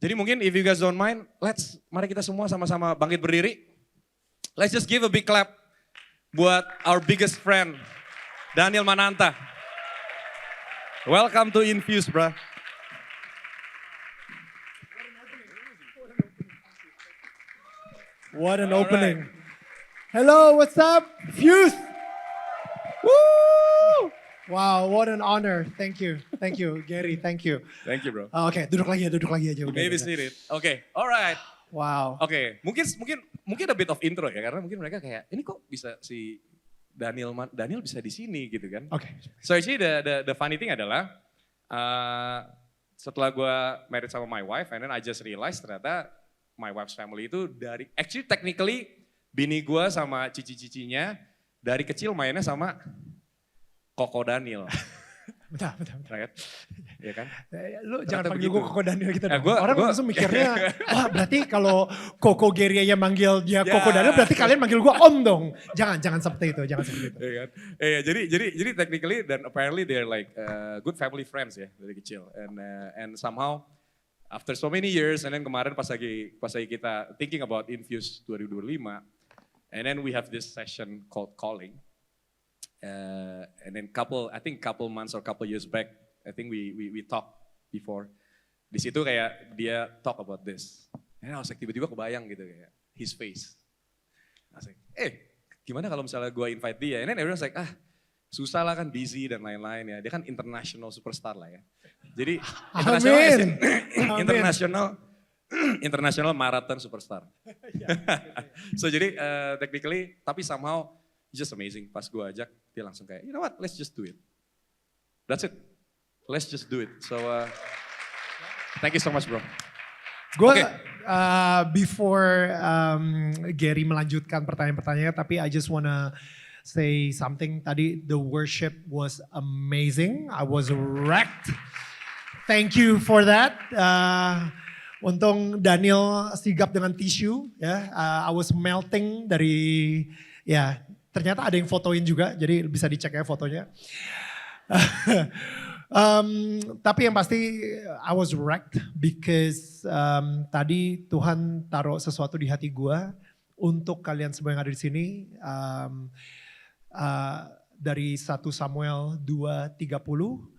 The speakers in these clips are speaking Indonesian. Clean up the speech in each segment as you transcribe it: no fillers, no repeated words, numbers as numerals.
Jadi mungkin if you guys don't mind, mari kita semua sama-sama bangkit berdiri. Let's just give a big clap buat our biggest friend, Daniel Mananta. Welcome to Infuse, bro. What an opening. Hello, what's up? Fuse. Woo! Wow, what an honor. Thank you, Gary, thank you. Thank you, bro. Oke, duduk lagi aja. Udah, Maybe udah. seated. Oke, alright. Wow. Oke, mungkin a bit of intro ya, karena mungkin mereka kayak, ini kok bisa si Daniel bisa di sini gitu kan. Oke. So actually the funny thing adalah, setelah gue married sama my wife, and then I just realized ternyata my wife's family itu actually technically bini gue sama cici-cicinya dari kecil mainnya sama Koko Daniel. Bentar. Right? Iya kan? Lu Ternyata jangan panggil begitu. gue Koko Daniel gitu dong. Gua- Orang gua- langsung mikirnya, wah berarti kalau Koko Gary yang manggil dia Ya. Koko Daniel, berarti kalian manggil gue Om dong. Jangan seperti itu. Iya kan? Jadi technically dan apparently they're like good family friends ya dari kecil. And somehow after so many years, and then kemarin pas lagi kita thinking about Infuse 2025, and then we have this session called Calling. And then I think couple months or couple years back, I think we talked before. Di situ kayak dia talk about this. And I was like tiba-tiba kebayang gitu kayak his face. I was like, gimana kalau misalnya gue invite dia? And then everyone's like, susah lah kan busy dan lain-lain ya. Dia kan international superstar lah ya. Jadi international marathon superstar. So jadi technically, tapi somehow just amazing. Pas gue ajak, dia langsung kayak, you know what, let's just do it. That's it. Let's just do it. So thank you so much bro. Gue Okay. before Gary melanjutkan pertanyaan-pertanyaannya, tapi I just wanna say something. Tadi the worship was amazing. I was wrecked. Thank you for that. Untung Daniel sigap dengan tisu. Ya, I was melting dari ya. Ternyata ada yang fotoin juga, jadi bisa dicek ya fotonya. Tapi yang pasti I was wrecked because tadi Tuhan taruh sesuatu di hati gue untuk kalian semua yang ada di sini. Dari 1 Samuel 2:30,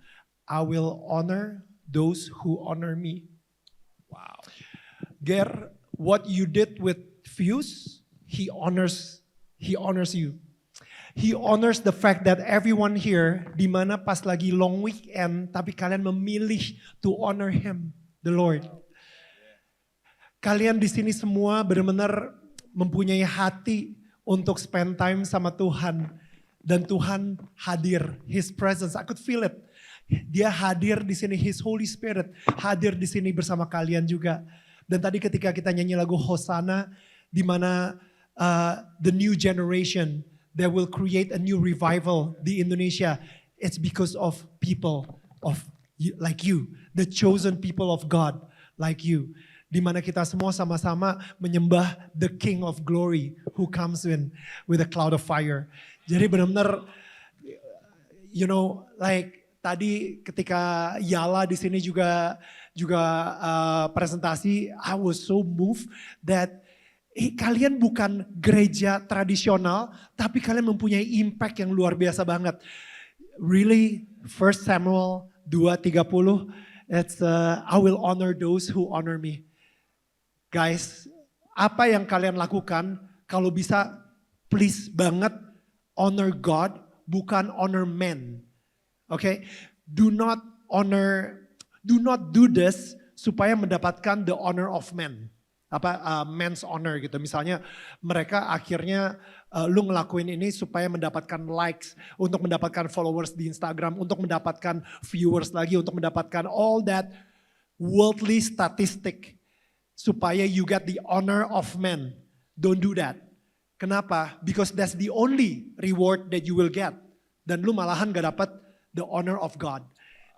I will honor those who honor me. Wow. Ger, what you did with Fuse, he honors you. He honors the fact that everyone here, di mana pas lagi long weekend, tapi kalian memilih to honor him, the Lord. Kalian di sini semua benar-benar mempunyai hati untuk spend time sama Tuhan. Dan Tuhan hadir, His presence, I could feel it. Dia hadir di sini, His Holy Spirit hadir di sini bersama kalian juga. Dan tadi ketika kita nyanyi lagu Hosanna, di mana the new generation that will create a new revival di Indonesia, it's because of people like you, the chosen people of God like you. Di mana kita semua sama-sama menyembah the King of Glory who comes in with a cloud of fire. Jadi benar-benar, you know, like tadi ketika Yala di sini juga presentasi, I was so moved that kalian bukan gereja tradisional, tapi kalian mempunyai impact yang luar biasa banget. Really, 1 Samuel 2:30, it's I will honor those who honor me. Guys, apa yang kalian lakukan, kalau bisa please banget honor God, bukan honor men. Okay? Do not do this supaya mendapatkan the honor of men. Men's honor gitu. Misalnya mereka akhirnya lu ngelakuin ini supaya mendapatkan likes, untuk mendapatkan followers di Instagram, untuk mendapatkan viewers lagi, untuk mendapatkan all that worldly statistic supaya you get the honor of men. Don't do that. Kenapa? Because that's the only reward that you will get. Dan lu malahan gak dapat the honor of God.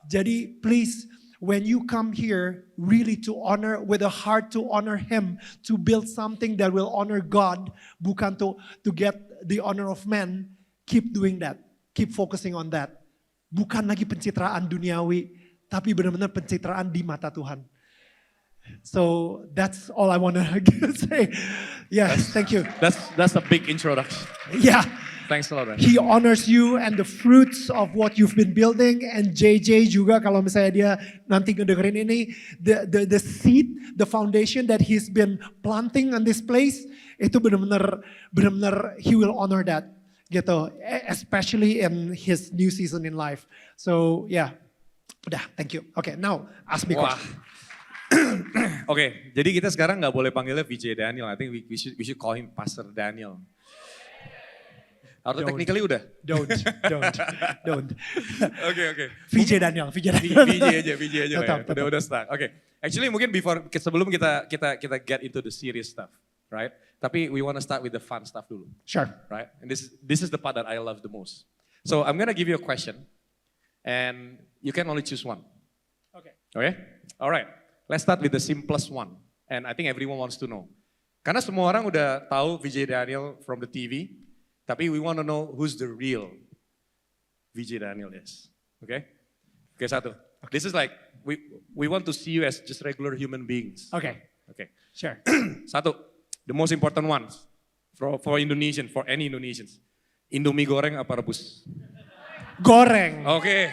Jadi please, when you come here really to honor, with a heart to honor Him, to build something that will honor God, bukan to get the honor of men, keep doing that. Keep focusing on that. Bukan lagi pencitraan duniawi, tapi benar-benar pencitraan di mata Tuhan. So that's all I want to say. Yes, thank you. That's a big introduction. Yeah. Thanks a lot, man. He honors you and the fruits of what you've been building, and JJ juga kalau misalnya dia nanti ngedengerin ini, the seed, the foundation that he's been planting on this place, itu benar-benar he will honor that gitu, especially in his new season in life. So yeah, udah, thank you. Okay, now ask me question. Oke, jadi kita sekarang nggak boleh panggilnya VJ Daniel. I think we should call him Pastor Daniel. Atau technically udah? Don't. Oke. VJ Daniel. VJ aja. Tetap. Udah start. Oke. Actually mungkin sebelum kita get into the serious stuff, right? Tapi we want to start with the fun stuff dulu. Sure. Right? And this is the part that I love the most. So I'm gonna give you a question, and you can only choose one. Okay? Alright. Let's start with the simplest one, and I think everyone wants to know. Karena semua orang udah tahu VJ Daniel from the TV. Tapi we want to know who's the real VJ Daniel is. Okay? Oke, satu. This is like, we want to see you as just regular human beings. Okay. Sure. Satu, the most important ones for Indonesian, for any Indonesians. Indomie goreng apa rebus? Goreng. Oke.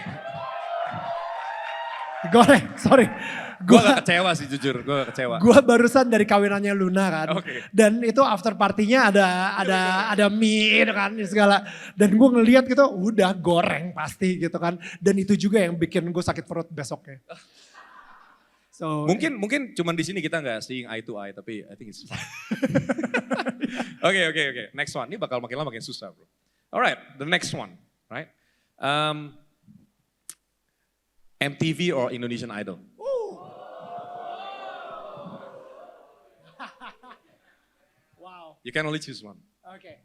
Goreng, sorry. Gue gak kecewa sih jujur, gue gak kecewa. Gue barusan dari kawinannya Luna kan. Okay. Dan itu after partinya ada mie kan segala. Dan gue ngeliat gitu udah goreng pasti gitu kan. Dan itu juga yang bikin gue sakit perut besoknya. So, mungkin cuman di sini kita nggak seeing eye to eye, tapi I think it's fine. Oke. Next one, ini bakal makin lama makin susah bro. Alright, the next one, right? MTV or Indonesian Idol? Wow. You can only choose one. Okay.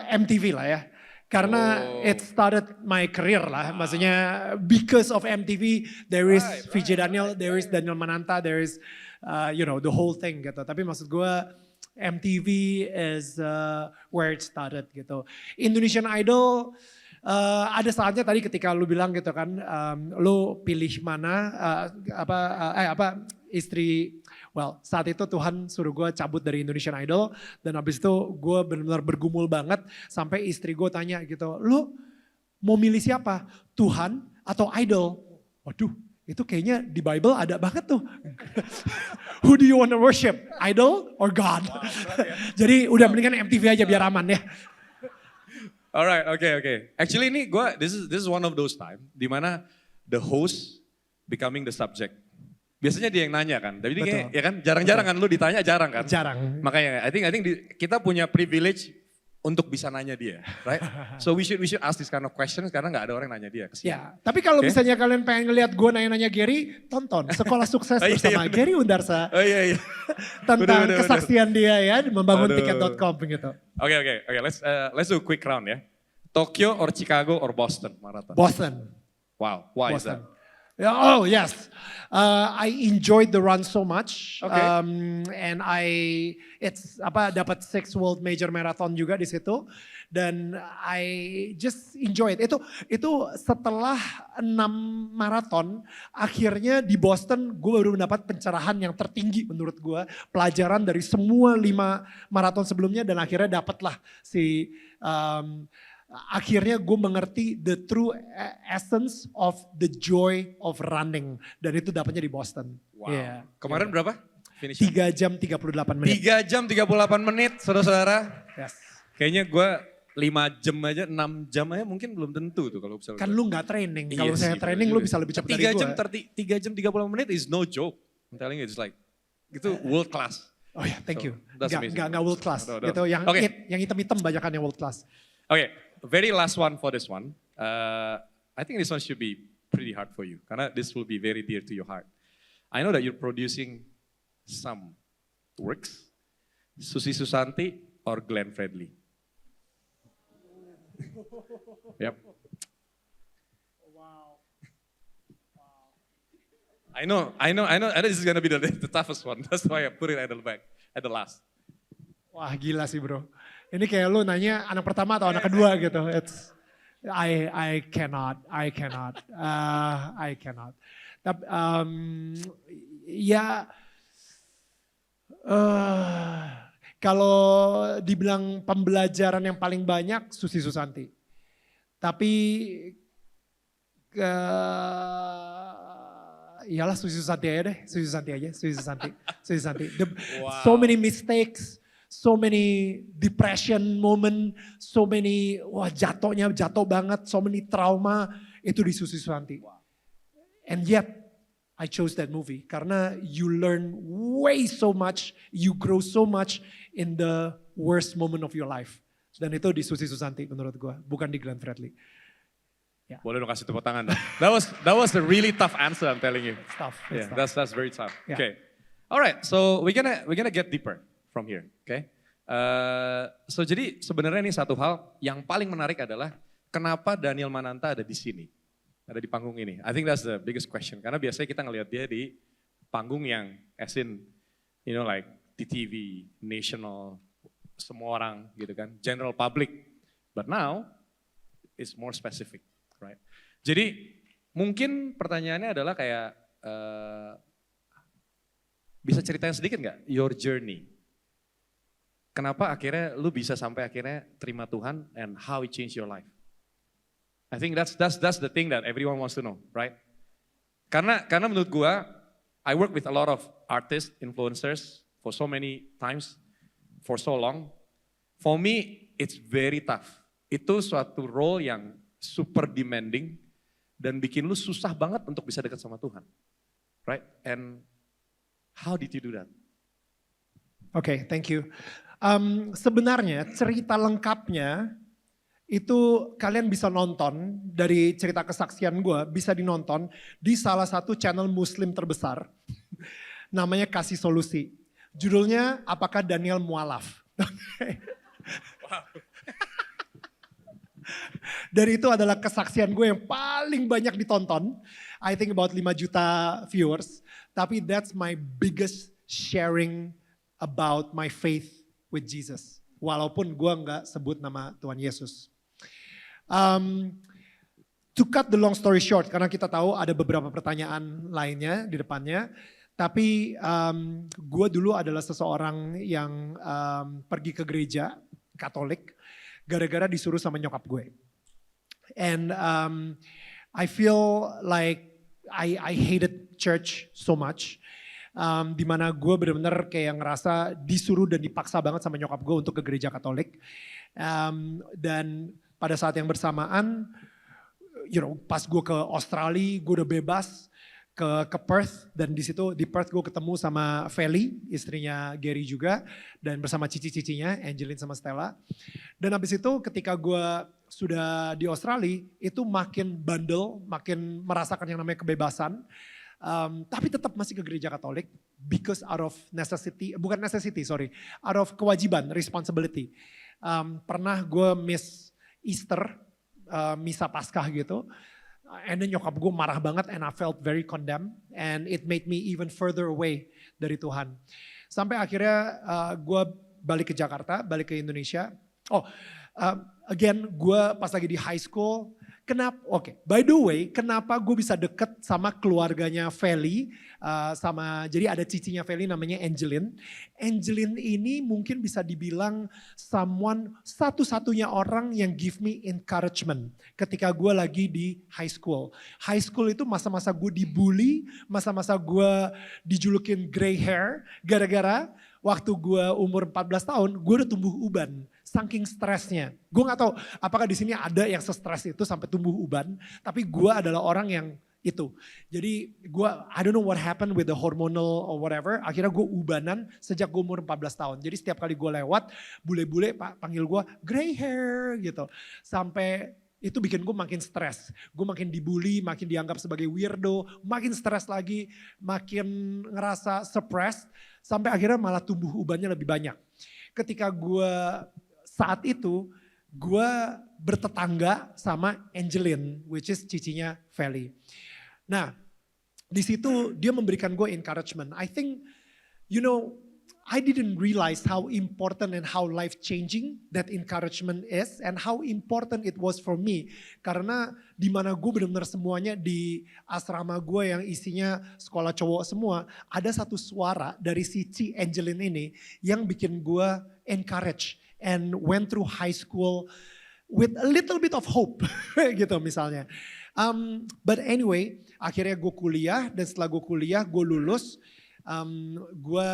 MTV lah ya. Karena it started my career lah. Maksudnya because of MTV, there is VJ Daniel, there is Daniel Mananta, there is the whole thing gitu. Tapi maksud gue MTV is where it started gitu. Indonesian Idol ada saatnya tadi ketika lu bilang gitu kan, lu pilih mana istri. Well, saat itu Tuhan suruh gue cabut dari Indonesian Idol. Dan habis itu gue benar-benar bergumul banget. Sampai istri gue tanya gitu, lu mau milih siapa? Tuhan atau Idol? Waduh, itu kayaknya di Bible ada banget tuh. Who do you want to worship? Idol or God? Jadi udah mendingan MTV aja biar aman ya. Alright, okay. Actually ini this is one of those time dimana the host becoming the subject. Biasanya dia yang nanya kan, tapi dia ya kan jarang-jarang kan lu ditanya jarang kan. Jarang. Makanya I think kita punya privilege untuk bisa nanya dia, right? So we should ask this kind of questions karena nggak ada orang yang nanya dia. Ya, tapi kalau misalnya kalian pengen ngeliat gue nanya-nanya Gary, tonton Sekolah Sukses bersama Gary Undarsa. Oh iya. Tentang kesaksian dia ya, membangun tiket.com gitu. Oke. Let's do a quick round ya. Tokyo or Chicago or Boston Marathon? Boston. Wow, why is that? Oh yes, I enjoyed the run so much, and it's dapat 6 World Major Marathon juga di situ, dan I just enjoy it. Itu setelah 6 maraton, akhirnya di Boston gue baru mendapat pencerahan yang tertinggi menurut gue, pelajaran dari semua 5 maraton sebelumnya, dan akhirnya dapatlah akhirnya gue mengerti the true essence of the joy of running. Dan itu dapatnya di Boston. Wow. Yeah. Kemarin berapa? Finish 3 jam 38 menit. 3 jam 38 menit saudara-saudara. Yes. Kayaknya gue 5 jam aja, 6 jam aja mungkin belum tentu tuh kalau bisa. Kan lu gak training. Kalau saya training lu bisa lebih cepat dari gue. 3 jam 30 menit is no joke. I'm telling you, it's like, itu world class. Oh ya, thank you. Gak world class. Gitu, yang hitam-hitam banyakan yang world class. Okay, very last one for this one. I think this one should be pretty hard for you. Karena this will be very dear to your heart. I know that you're producing some works. Susi Susanti or Glenn Fredly? Yep. Wow. I know this is gonna be the toughest one. That's why I put it at the last. Wah gila sih bro. Ini kayak lu nanya anak pertama atau anak kedua gitu. I cannot. Tapi ya kalau dibilang pembelajaran yang paling banyak Susi Susanti. Tapi iyalah Susi Susanti aja deh, Susi Susanti aja, Susi Susanti, Susi Susanti. So many mistakes, so many depression moment, so many jatuhnya jatuh banget, so many trauma itu di Susi Susanti. And yet I chose that movie karena you learn way so much, you grow so much in the worst moment of your life. Dan itu di Susi Susanti menurut gue, bukan di Glenn Fredly. Yeah. Boleh dong kasih tepuk tangan dong. That was a really tough answer, I'm telling you. It's tough. Yeah, tough. that's very tough. Yeah. Okay, all right. So we're gonna get deeper from here. Okay. So jadi sebenarnya ini satu hal yang paling menarik adalah kenapa Daniel Mananta ada di sini, ada di panggung ini. I think that's the biggest question. Karena biasanya kita ngelihat dia di panggung yang as in, you know, like di TV, national, semua orang gitu kan, general public. But now it's more specific. Right. Jadi mungkin pertanyaannya adalah kayak bisa ceritain sedikit nggak your journey? Kenapa akhirnya lu bisa sampai akhirnya terima Tuhan and how it changed your life? I think that's the thing that everyone wants to know, right? Karena menurut gua I work with a lot of artists, influencers for so many times, for so long. For me it's very tough. Itu suatu role yang super demanding dan bikin lu susah banget untuk bisa dekat sama Tuhan. Right? And how did you do that? Okay, thank you. Sebenarnya cerita lengkapnya itu kalian bisa nonton dari cerita kesaksian gue, bisa dinonton di salah satu channel muslim terbesar. Namanya Kasih Solusi. Judulnya Apakah Daniel Mualaf? Dan itu adalah kesaksian gue yang paling banyak ditonton. I think about 5 juta viewers. Tapi that's my biggest sharing about my faith with Jesus. Walaupun gue nggak sebut nama Tuhan Yesus. To cut the long story short, karena kita tahu ada beberapa pertanyaan lainnya di depannya. Tapi gue dulu adalah seseorang yang pergi ke gereja Katolik gara-gara disuruh sama nyokap gue. And I feel like I hated church so much. Dimana gue benar-benar kayak ngerasa disuruh dan dipaksa banget sama nyokap gue untuk ke gereja Katolik. Dan pada saat yang bersamaan, you know, pas gue ke Australia, gue udah bebas ke Perth, dan di situ di Perth gue ketemu sama Feli, istrinya Gary juga, dan bersama cici-cicinya, Angelin sama Stella. Dan habis itu ketika gue sudah di Australia, itu makin bandel, makin merasakan yang namanya kebebasan, tapi tetap masih ke gereja Katolik, because out of necessity, bukan necessity, sorry, out of kewajiban, responsibility. Pernah gue miss Easter, misa Paskah gitu, and then nyokap gue marah banget and I felt very condemned and it made me even further away dari Tuhan. Sampai akhirnya gue balik ke Jakarta, balik ke Indonesia. Again gue pas lagi di high school, by the way, kenapa gue bisa deket sama keluarganya Feli, jadi ada cicinya Feli namanya Angelin. Angelin ini mungkin bisa dibilang satu-satunya orang yang give me encouragement ketika gue lagi di high school. High school itu masa-masa gue dibully, masa-masa gue dijulukin gray hair, gara-gara waktu gue umur 14 tahun, gue udah tumbuh uban. Saking stresnya. Gue gak tahu apakah di sini ada yang se-stres itu sampai tumbuh uban. Tapi gue adalah orang yang itu. Jadi gue, I don't know what happened with the hormonal or whatever. Akhirnya gue ubanan sejak gue umur 14 tahun. Jadi setiap kali gue lewat, bule-bule panggil gue gray hair gitu. Sampai itu bikin gue makin stres. Gue makin dibully, makin dianggap sebagai weirdo. Makin stres lagi, makin ngerasa suppressed. Sampai akhirnya malah tumbuh ubannya lebih banyak. Ketika gue saat itu gue bertetangga sama Angelin, which is cicinya Feli. Nah, di situ dia memberikan gue encouragement. I think, you know, I didn't realize how important and how life changing that encouragement is and how important it was for me. Karena di mana gue benar-benar semuanya di asrama gue yang isinya sekolah cowok semua, ada satu suara dari si Ci Angelin ini yang bikin gue encourage and went through high school with a little bit of hope gitu misalnya. But anyway, akhirnya gue kuliah dan setelah gue kuliah gue lulus, gue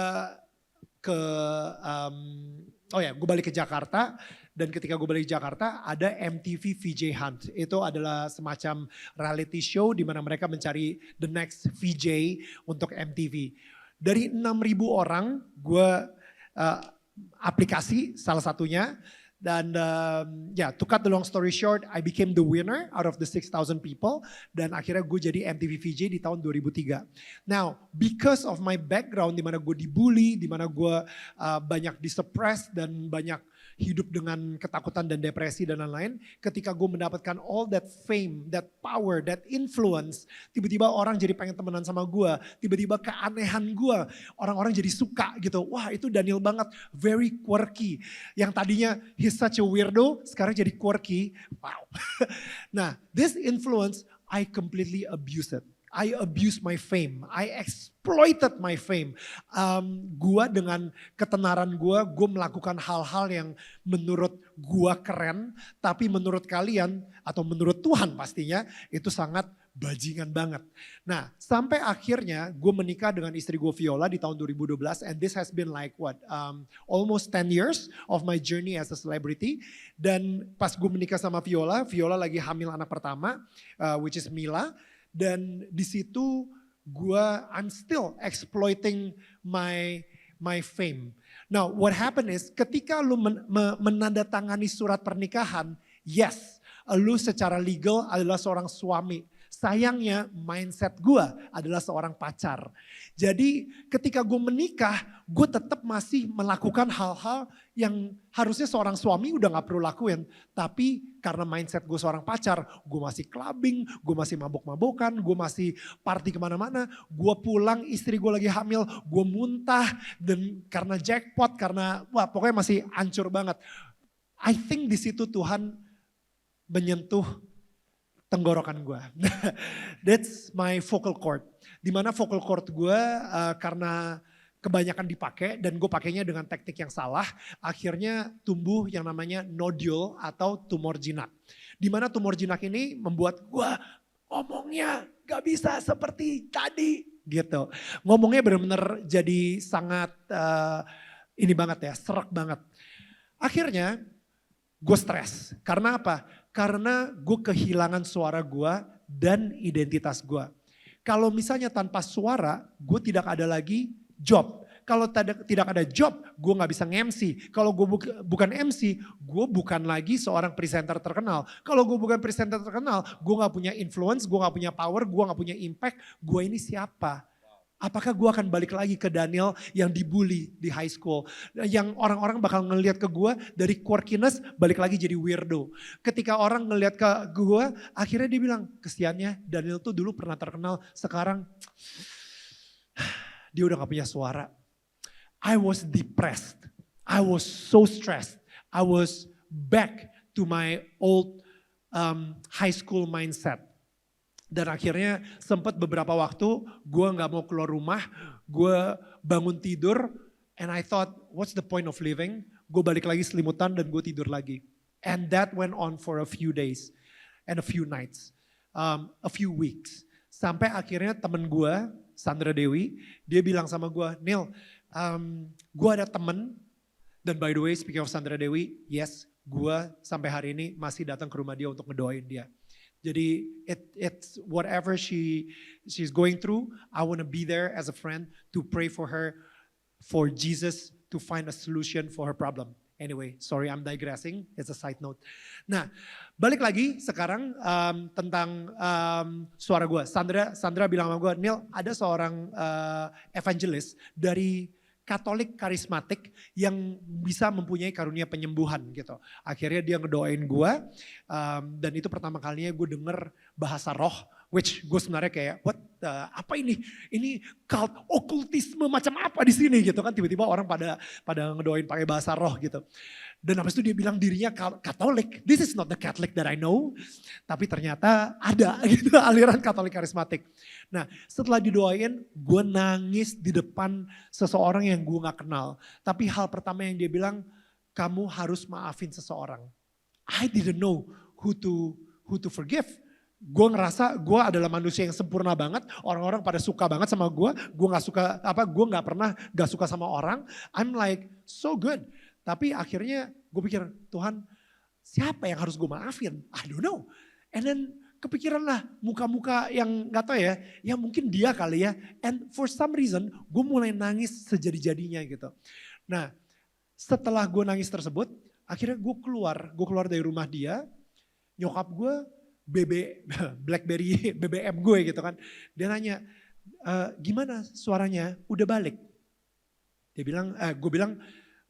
gue balik ke Jakarta dan ketika gue balik ke Jakarta ada MTV VJ Hunt. Itu adalah semacam reality show di mana mereka mencari the next VJ untuk MTV. Dari 6.000 orang gue aplikasi salah satunya. Dan to cut the long story short, I became the winner out of the 6,000 people. Dan akhirnya gue jadi MTV VJ di tahun 2003. Now, because of my background di mana gue dibully, di mana gue banyak disuppress dan banyak hidup dengan ketakutan dan depresi dan lain-lain. Ketika gue mendapatkan all that fame, that power, that influence. Tiba-tiba orang jadi pengen temenan sama gue. Tiba-tiba keanehan gue. Orang-orang jadi suka gitu. Wah itu Daniel banget. Very quirky. Yang tadinya he's such a weirdo. Sekarang jadi quirky. Wow. Nah this influence I completely abused it. I abused my fame. I exploited my fame. Gua dengan ketenaran gua melakukan hal-hal yang menurut gua keren, tapi menurut kalian atau menurut Tuhan pastinya itu sangat bajingan banget. Nah, sampai akhirnya gue menikah dengan istri gue Viola di tahun 2012, and this has been like almost 10 years of my journey as a celebrity. Dan pas gue menikah sama Viola, Viola lagi hamil anak pertama, which is Mila. Dan di situ I'm still exploiting my fame. Now what happened is ketika lu menandatangani surat pernikahan, yes, lu secara legal adalah seorang suami. Sayangnya mindset gue adalah seorang pacar. Jadi ketika gue menikah, gue tetap masih melakukan hal-hal yang harusnya seorang suami udah gak perlu lakuin. Tapi karena mindset gue seorang pacar, gue masih clubbing, gue masih mabok-mabokan, gue masih party kemana-mana. Gue pulang istri gue lagi hamil, gue muntah. Dan karena jackpot, wah pokoknya masih hancur banget. I think di situ Tuhan menyentuh tenggorokan gue. That's my vocal cord. Dimana vocal cord gue karena kebanyakan dipakai dan gue pakainya dengan teknik yang salah, akhirnya tumbuh yang namanya nodule atau tumor jinak. Dimana tumor jinak ini membuat gue ngomongnya gak bisa seperti tadi gitu. Ngomongnya benar-benar jadi sangat ini banget ya, serak banget. Akhirnya gue stres. Karena apa? Karena gue kehilangan suara gue dan identitas gue. Kalau misalnya tanpa suara, gue tidak ada lagi job. Kalau tidak ada job, gue gak bisa nge-MC. Kalau gue bukan MC, gue bukan lagi seorang presenter terkenal. Kalau gue bukan presenter terkenal, gue gak punya influence, gue gak punya power, gue gak punya impact. Gue ini siapa? Apakah gue akan balik lagi ke Daniel yang dibully di high school. Yang orang-orang bakal ngelihat ke gue dari quirkiness balik lagi jadi weirdo. Ketika orang ngelihat ke gue, akhirnya dia bilang, kesiannya Daniel tuh dulu pernah terkenal, sekarang dia udah gak punya suara. I was depressed. I was so stressed. I was back to my old high school mindset. Dan akhirnya sempat beberapa waktu gue gak mau keluar rumah, gue bangun tidur, and I thought, what's the point of living? Gue balik lagi selimutan dan gue tidur lagi. And that went on for a few days and a few nights, a few weeks. Sampai akhirnya temen gue, Sandra Dewi, dia bilang sama gue, Neil, gue ada temen, dan by the way speaking of Sandra Dewi, yes, gue sampai hari ini masih datang ke rumah dia untuk ngedoain dia. Jadi it's whatever she's going through, I want to be there as a friend to pray for her, for Jesus to find a solution for her problem. Anyway, sorry I'm digressing, it's a side note. Nah, balik lagi sekarang tentang suara gue. Sandra bilang sama gue, Neil ada seorang evangelist dari Katolik karismatik yang bisa mempunyai karunia penyembuhan gitu. Akhirnya dia ngedoain gue dan itu pertama kalinya gue denger bahasa roh Which gue sebenarnya kayak, apa ini? Ini cult okultisme macam apa di sini gitu kan. Tiba-tiba orang pada ngedoain pakai bahasa roh gitu. Dan habis itu dia bilang dirinya Katolik. This is not the Catholic that I know. Tapi ternyata ada gitu aliran Katolik karismatik. Nah setelah didoain gue nangis di depan seseorang yang gue gak kenal. Tapi hal pertama yang dia bilang, kamu harus maafin seseorang. I didn't know who to forgive. Gue ngerasa gue adalah manusia yang sempurna banget. Orang-orang pada suka banget sama gue. Gue gak suka, gue gak pernah gak suka sama orang. I'm like so good. Tapi akhirnya gue pikir, Tuhan siapa yang harus gue maafin? I don't know. And then kepikiran lah muka-muka yang gak tau ya. Ya mungkin dia kali ya. And for some reason gue mulai nangis sejadi-jadinya gitu. Nah setelah gue nangis tersebut. Akhirnya gue keluar dari rumah dia. Nyokap gue BlackBerry BBM gue gitu kan. Dia nanya, gimana suaranya? Udah balik? Dia bilang, gue bilang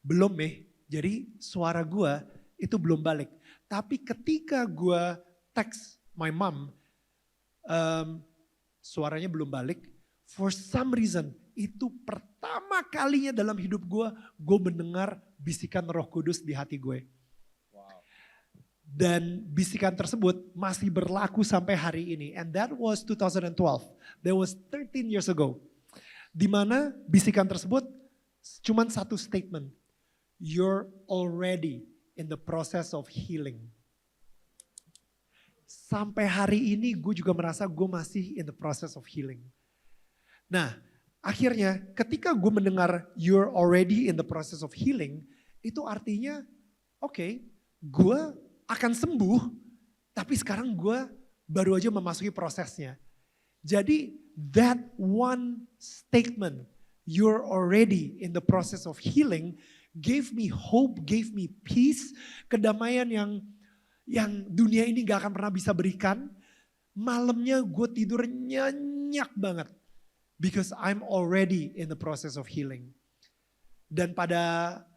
belum Jadi suara gue itu belum balik. Tapi ketika gue text my mom, suaranya belum balik. For some reason itu pertama kalinya dalam hidup gue mendengar bisikan Roh Kudus di hati gue. Dan bisikan tersebut masih berlaku sampai hari ini. And that was 2012. That was 13 years ago. Di mana bisikan tersebut cuma satu statement. You're already in the process of healing. Sampai hari ini gue juga merasa gue masih in the process of healing. Nah akhirnya ketika gue mendengar you're already in the process of healing. Itu artinya oke, gue akan sembuh, tapi sekarang gue baru aja memasuki prosesnya. Jadi that one statement, you're already in the process of healing, gave me hope, gave me peace, kedamaian yang dunia ini gak akan pernah bisa berikan. Malamnya gue tidur nyenyak banget, because I'm already in the process of healing. Dan pada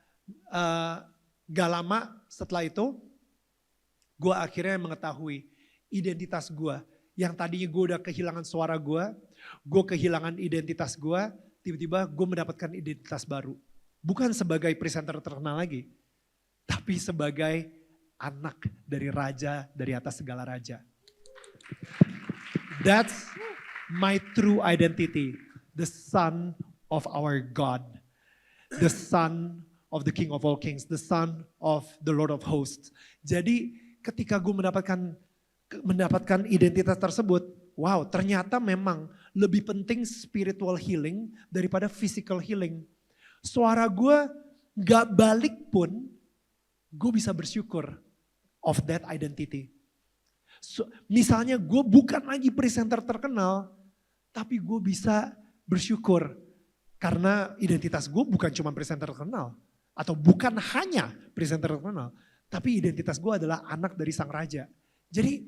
gak lama setelah itu, gue akhirnya mengetahui identitas gue. Yang tadinya gue udah kehilangan suara gue kehilangan identitas gue, tiba-tiba gue mendapatkan identitas baru. Bukan sebagai presenter terkenal lagi, tapi sebagai anak dari raja, dari atas segala raja. That's my true identity, the son of our God, the son of the King of all kings, the son of the Lord of hosts. Jadi ketika gue mendapatkan identitas tersebut, wow ternyata memang lebih penting spiritual healing daripada physical healing. Suara gue gak balik pun, gue bisa bersyukur of that identity. Misalnya gue bukan lagi presenter terkenal, tapi gue bisa bersyukur karena identitas gue bukan cuma presenter terkenal. Atau bukan hanya presenter terkenal. Tapi identitas gue adalah anak dari sang raja. Jadi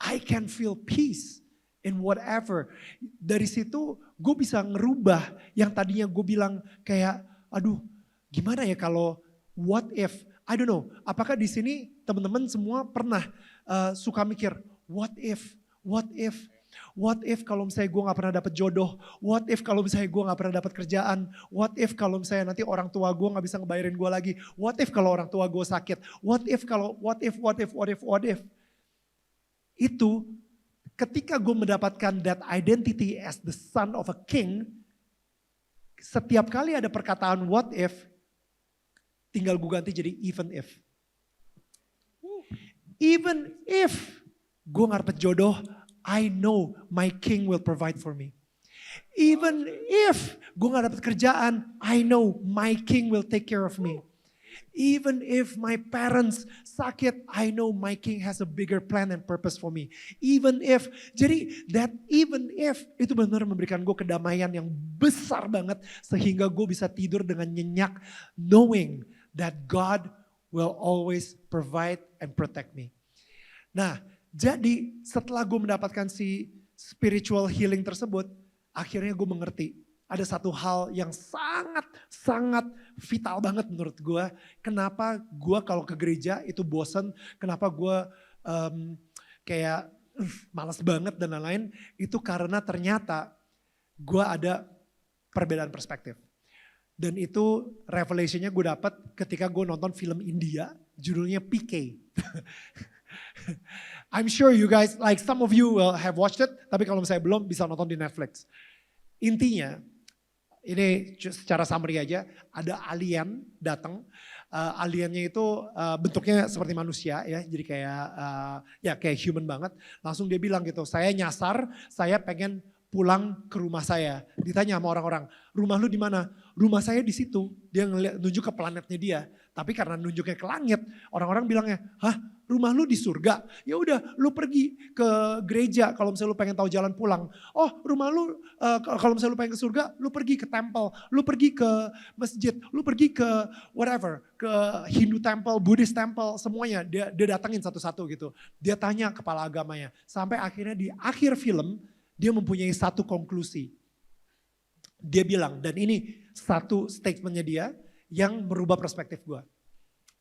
I can feel peace in whatever. Dari situ gue bisa ngerubah yang tadinya gue bilang kayak aduh gimana ya kalau what if. I don't know apakah di sini teman-teman semua pernah suka mikir what if kalau misalnya gue gak pernah dapet jodoh, what if kalau misalnya gue gak pernah dapet kerjaan, what if kalau misalnya nanti orang tua gue gak bisa ngebayarin gue lagi, what if kalau orang tua gue sakit, what if. Itu ketika gue mendapatkan that identity as the son of a king, setiap kali ada perkataan what if, tinggal gue ganti jadi even if. Even if gue gak dapet jodoh, I know my king will provide for me. Even if gue gak dapet kerjaan, I know my king will take care of me. Even if my parents sakit, I know my king has a bigger plan and purpose for me. Even if, jadi that even if itu benar memberikan gue kedamaian yang besar banget sehingga gue bisa tidur dengan nyenyak knowing that God will always provide and protect me. Nah, jadi setelah gue mendapatkan si spiritual healing tersebut, akhirnya gue mengerti. Ada satu hal yang sangat vital banget menurut gue. Kenapa gue kalau ke gereja itu bosen, kenapa gue kayak malas banget dan lain-lain, itu karena ternyata gue ada perbedaan perspektif. Dan itu revelationnya gue dapat ketika gue nonton film India, judulnya PK. I'm sure you guys, like some of you will have watched it, tapi kalau misalnya belum bisa nonton di Netflix. Intinya, ini secara summary aja, ada alien datang. Aliennya itu bentuknya seperti manusia ya, jadi kayak kayak human banget. Langsung dia bilang gitu, saya nyasar, saya pengen pulang ke rumah saya. Ditanya sama orang-orang, rumah lu di mana? Rumah saya di situ. Dia nunjuk ke planetnya dia. Tapi karena nunjuknya ke langit, orang-orang bilangnya, hah, rumah lu di surga? Ya udah, lu pergi ke gereja kalau misalnya lu pengen tahu jalan pulang. Oh, rumah lu kalau misalnya lu pengen ke surga, lu pergi ke temple, lu pergi ke masjid, lu pergi ke whatever, ke Hindu temple, Buddhist temple, semuanya dia datangin satu-satu gitu. Dia tanya kepala agamanya. Sampai akhirnya di akhir film dia mempunyai satu konklusi. Dia bilang, dan ini satu statementnya dia yang merubah perspektif gue.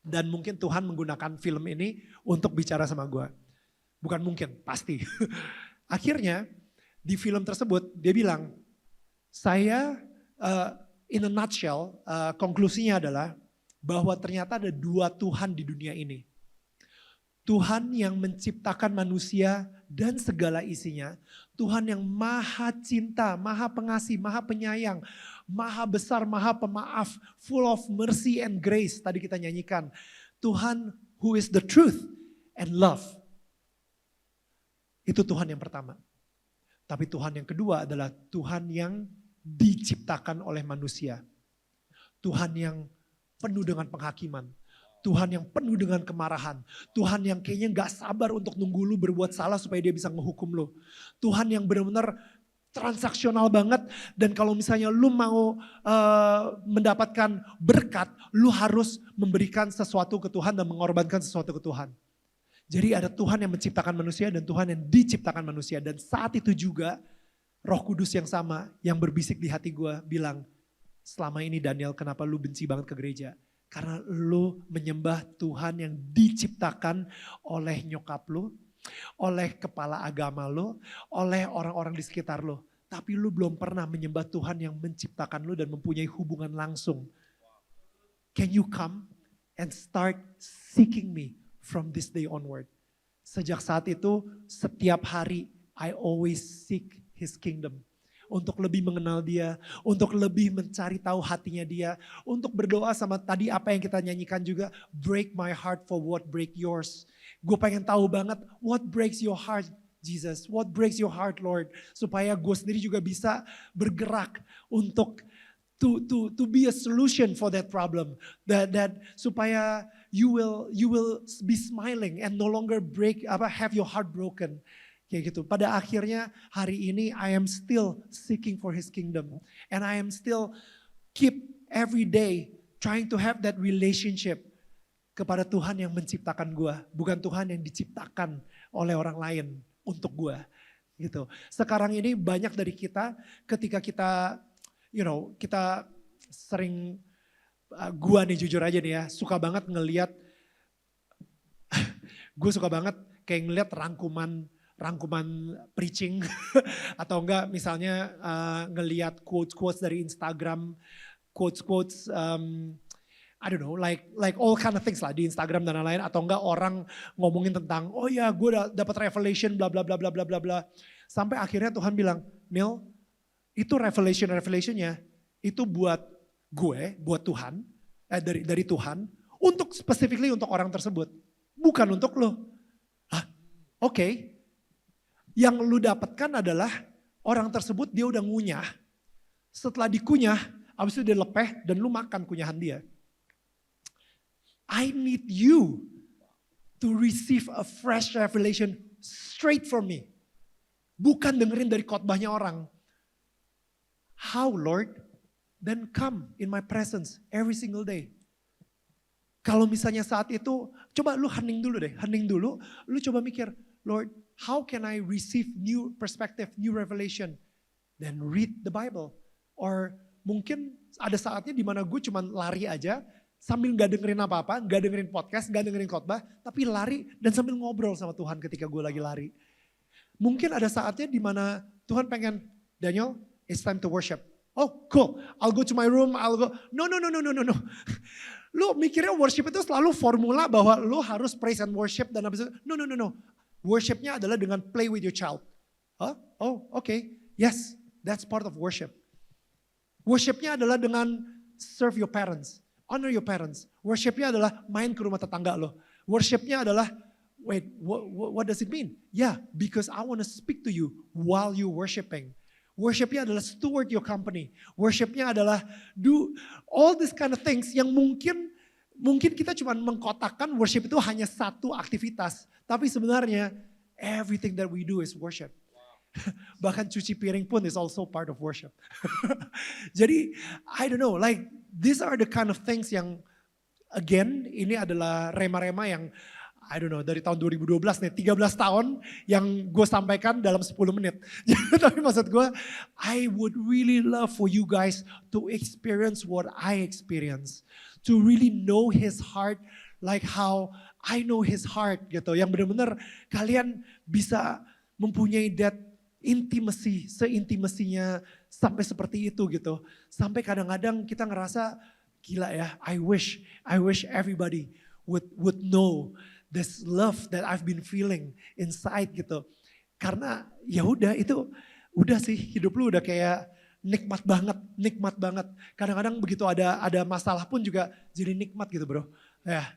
Dan mungkin Tuhan menggunakan film ini untuk bicara sama gue. Bukan mungkin, pasti. Akhirnya di film tersebut dia bilang, saya in a nutshell konklusinya adalah bahwa ternyata ada dua Tuhan di dunia ini. Tuhan yang menciptakan manusia dan segala isinya. Tuhan yang maha cinta, maha pengasih, maha penyayang, maha besar, maha pemaaf, full of mercy and grace. Tadi kita nyanyikan. Tuhan who is the truth and love. Itu Tuhan yang pertama. Tapi Tuhan yang kedua adalah Tuhan yang diciptakan oleh manusia. Tuhan yang penuh dengan penghakiman. Tuhan yang penuh dengan kemarahan. Tuhan yang kayaknya gak sabar untuk nunggu lu berbuat salah supaya dia bisa ngehukum lu. Tuhan yang benar-benar transaksional banget. Dan kalau misalnya lu mau mendapatkan berkat, lu harus memberikan sesuatu ke Tuhan dan mengorbankan sesuatu ke Tuhan. Jadi ada Tuhan yang menciptakan manusia dan Tuhan yang diciptakan manusia. Dan saat itu juga Roh Kudus yang sama yang berbisik di hati gue bilang, selama ini Daniel kenapa lu benci banget ke gereja? Karena lu menyembah Tuhan yang diciptakan oleh nyokap lu, oleh kepala agama lu, oleh orang-orang di sekitar lu. Tapi lu belum pernah menyembah Tuhan yang menciptakan lu dan mempunyai hubungan langsung. Can you come and start seeking me from this day onward? Sejak saat itu, setiap hari I always seek His kingdom. Untuk lebih mengenal dia, untuk lebih mencari tahu hatinya dia, untuk berdoa sama tadi apa yang kita nyanyikan juga, break my heart for what break yours. Gue pengen tahu banget, what breaks your heart Jesus, what breaks your heart Lord, supaya gue sendiri juga bisa bergerak untuk to be a solution for that problem, that supaya you will be smiling and no longer have your heart broken. Kayak gitu. Pada akhirnya hari ini I am still seeking for His kingdom. And I am still keep every day trying to have that relationship kepada Tuhan yang menciptakan gue. Bukan Tuhan yang diciptakan oleh orang lain untuk gue. Gitu. Sekarang ini banyak dari kita ketika kita kita sering, gue nih jujur aja nih ya, suka banget ngelihat, gue suka banget kayak ngelihat rangkuman preaching atau enggak misalnya ngelihat quotes dari Instagram, quotes I don't know, like all kind of things lah di Instagram dan lain-lain, atau enggak orang ngomongin tentang oh ya gue dapat revelation bla bla bla bla bla bla bla, sampai akhirnya Tuhan bilang, Neil, itu revelationnya itu buat gue, buat Tuhan, dari Tuhan, untuk specifically untuk orang tersebut, bukan untuk lo. Hah? Oke. Yang lu dapatkan adalah orang tersebut dia udah ngunyah. Setelah dikunyah, habis itu dia lepeh dan lu makan kunyahan dia. I need you to receive a fresh revelation straight from me. Bukan dengerin dari khotbahnya orang. How Lord? Then come in my presence every single day. Kalau misalnya saat itu, coba lu hening dulu deh, lu coba mikir, Lord, how can I receive new perspective, new revelation? Then read the Bible. Or mungkin ada saatnya di mana gue cuma lari aja, sambil gak dengerin apa-apa, gak dengerin podcast, gak dengerin khotbah, tapi lari dan sambil ngobrol sama Tuhan ketika gue lagi lari. Mungkin ada saatnya di mana Tuhan pengen, Daniel, it's time to worship. Oh, cool. I'll go to my room, I'll go. No. Lu mikirnya worship itu selalu formula bahwa lu harus praise and worship dan habis itu, no. Worshipnya adalah dengan play with your child. Huh? Oh, okay. Yes, that's part of worship. Worshipnya adalah dengan serve your parents, honor your parents. Worshipnya adalah main ke rumah tetangga lo. Worshipnya adalah, wait, what does it mean? Yeah, because I want to speak to you while you worshiping. Worshipnya adalah steward your company. Worshipnya adalah do all this kind of things yang mungkin kita cuma mengkotakkan worship itu hanya satu aktivitas. Tapi sebenarnya everything that we do is worship. Bahkan cuci piring pun is also part of worship. Jadi I don't know, like these are the kind of things yang again ini adalah rema-rema yang I don't know dari tahun 2012 nih 13 tahun yang gue sampaikan dalam 10 menit. Tapi maksud gue I would really love for you guys to experience what I experience. To really know his heart like how I know his heart gitu. Yang benar-benar kalian bisa mempunyai that intimacy, seintimasinya sampai seperti itu gitu. Sampai kadang-kadang kita ngerasa gila ya, I wish everybody would know this love that I've been feeling inside gitu. Karena ya udah itu udah sih hidup lu udah kayak nikmat banget. Kadang-kadang begitu ada masalah pun juga jadi nikmat gitu bro. Ya,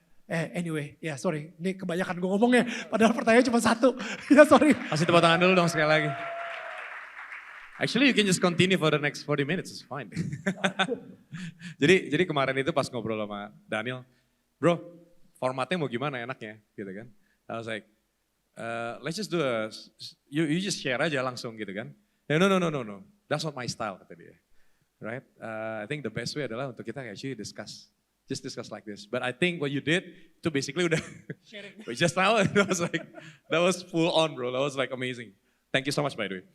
anyway, ya sorry, ini kebanyakan gue ngomongnya, padahal pertanyaan cuma satu. Ya sorry. Kasih tepuk tangan dulu dong sekali lagi. Actually you can just continue for the next 40 minutes, it's fine. jadi kemarin itu pas ngobrol sama Daniel, bro formatnya mau gimana enaknya gitu kan. I was like, let's just do you just share aja langsung gitu kan. No, that's not my style kata dia. Right, I think the best way adalah untuk kita actually discuss like this. But I think what you did itu basically udah sharing. Just now that was full on bro, that was like amazing. Thank you so much by the way.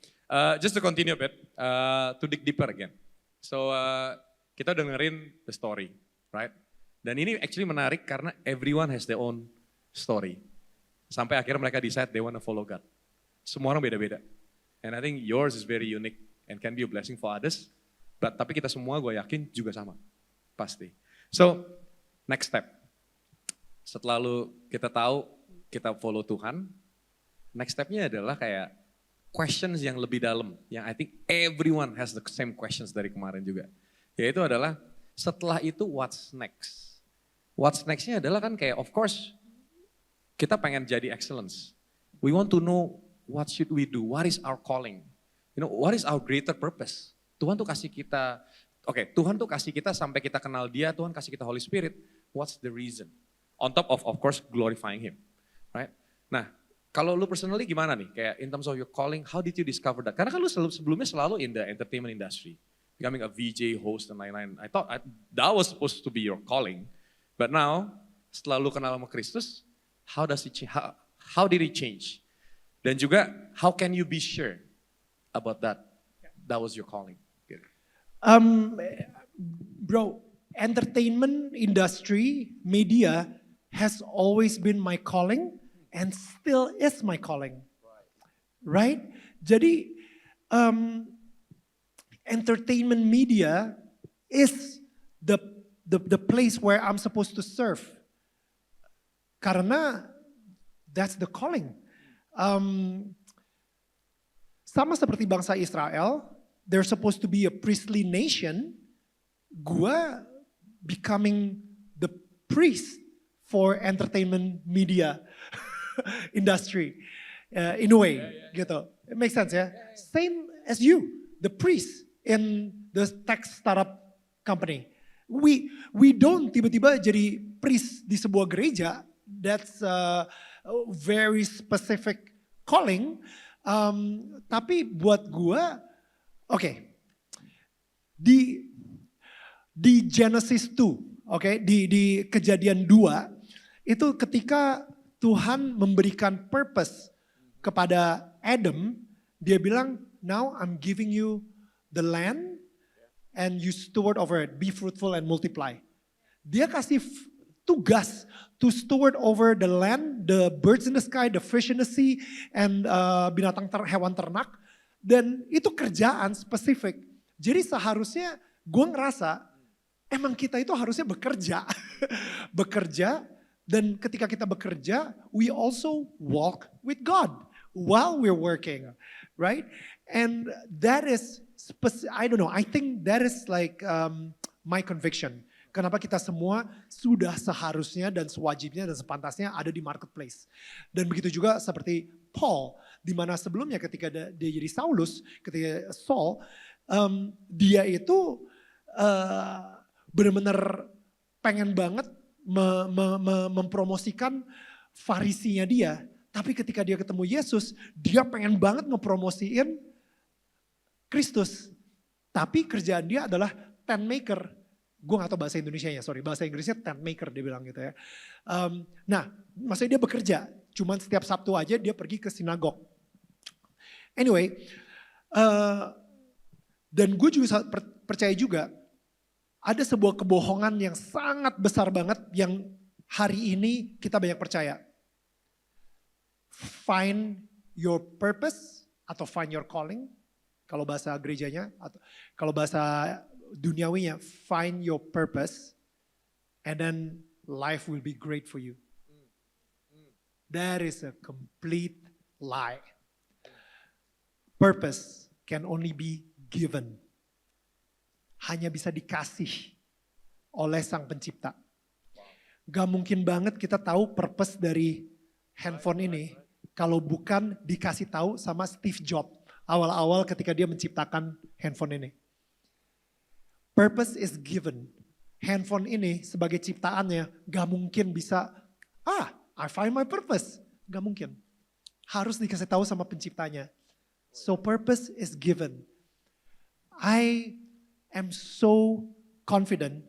Just to continue a bit, to dig deeper again. So kita dengerin the story, right? Dan ini actually menarik karena everyone has their own story. Sampai akhirnya mereka decide they want to follow God. Semua orang beda-beda. And I think yours is very unique and can be a blessing for others. But tapi kita semua gue yakin juga sama, pasti. So next step. Setelah kita tahu kita follow Tuhan, next stepnya adalah kayak questions yang lebih dalam, yang I think everyone has the same questions dari kemarin juga. Yaitu adalah setelah itu what's next? What's nextnya adalah kan kayak of course kita pengen jadi excellence. We want to know what should we do, what is our calling? You know, what is our greater purpose? Tuhan tuh kasih kita, Tuhan tuh kasih kita sampai kita kenal Dia, Tuhan kasih kita Holy Spirit. What's the reason? On top of course glorifying Him, right? Nah, kalau lu personally gimana nih? Kayak in terms of your calling, how did you discover that? Karena kan lu sebelumnya selalu in the entertainment industry, becoming a VJ, host dan lain-lain. I thought that was supposed to be your calling, but now setelah lu kenal sama Kristus, how did it change? Dan juga how can you be sure about that was your calling? Bro, entertainment industry, media has always been my calling and still is my calling. Right? Jadi entertainment media is the place where I'm supposed to serve. Karena that's the calling. Sama seperti bangsa Israel, they're supposed to be a priestly nation. Gua becoming the priest for entertainment media industry in a way, gitu. It makes sense ya. Same as you, the priest in the tech startup company. We don't tiba-tiba jadi priest di sebuah gereja. That's a very specific calling. Tapi buat gua, di Genesis 2, di Kejadian 2, itu ketika Tuhan memberikan purpose kepada Adam, dia bilang, now I'm giving you the land and you steward over it, be fruitful and multiply. Dia kasih tugas to steward over the land, the birds in the sky, the fish in the sea, and hewan ternak. Dan itu kerjaan spesifik. Jadi seharusnya gue ngerasa emang kita itu harusnya bekerja. Bekerja, dan ketika kita bekerja, we also walk with God while we're working, right? And that is, I don't know, I think that is like my conviction. Kenapa kita semua sudah seharusnya dan sewajibnya dan sepantasnya ada di marketplace. Dan begitu juga seperti Paul, di mana sebelumnya ketika dia jadi Saulus, ketika Saul, dia itu benar-benar pengen banget mempromosikan farisinya dia. Tapi ketika dia ketemu Yesus, dia pengen banget ngepromosiin Kristus. Tapi kerjaan dia adalah tent maker. Gue gak tahu bahasa Indonesianya, sorry. Bahasa Inggrisnya tent maker dia bilang gitu ya. Nah, maksudnya dia bekerja. Cuman setiap Sabtu aja dia pergi ke sinagog. Anyway, dan gue juga percaya juga ada sebuah kebohongan yang sangat besar banget yang hari ini kita banyak percaya. Find your purpose atau find your calling. Kalau bahasa gerejanya, atau kalau bahasa duniawinya, find your purpose and then life will be great for you. That is a complete lie. Purpose can only be given. Hanya bisa dikasih oleh Sang Pencipta. Gak mungkin banget kita tahu purpose dari handphone ini kalau bukan dikasih tahu sama Steve Jobs awal-awal ketika dia menciptakan handphone ini. Purpose is given. Handphone ini sebagai ciptaannya gak mungkin bisa, I find my purpose. Gak mungkin. Harus dikasih tahu sama penciptanya. So purpose is given. I am so confident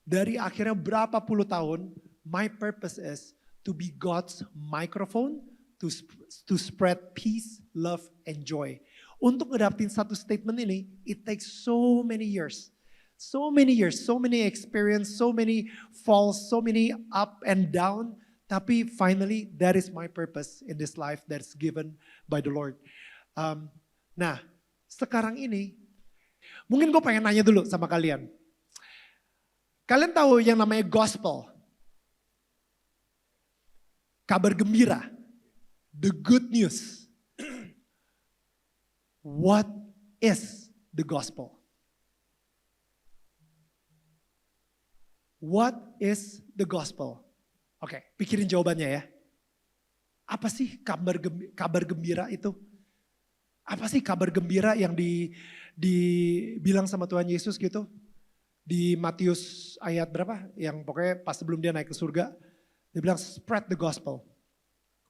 dari akhirnya berapa puluh tahun, my purpose is to be God's microphone to spread peace, love, and joy. Untuk ngedapetin satu statement ini, it takes so many years. So many years, so many experience, so many falls, so many up and down. Tapi finally, that is my purpose in this life that's given by the Lord. Nah, sekarang ini, mungkin gue pengen nanya dulu sama kalian. Kalian tahu yang namanya gospel? Kabar gembira. The good news. What is the gospel? What is the gospel? Oke, pikirin jawabannya ya. Apa sih kabar gembira itu? Apa sih kabar gembira yang dibilang sama Tuhan Yesus gitu? Di Matius ayat berapa? Yang pokoknya pas sebelum dia naik ke surga. Dia bilang spread the gospel.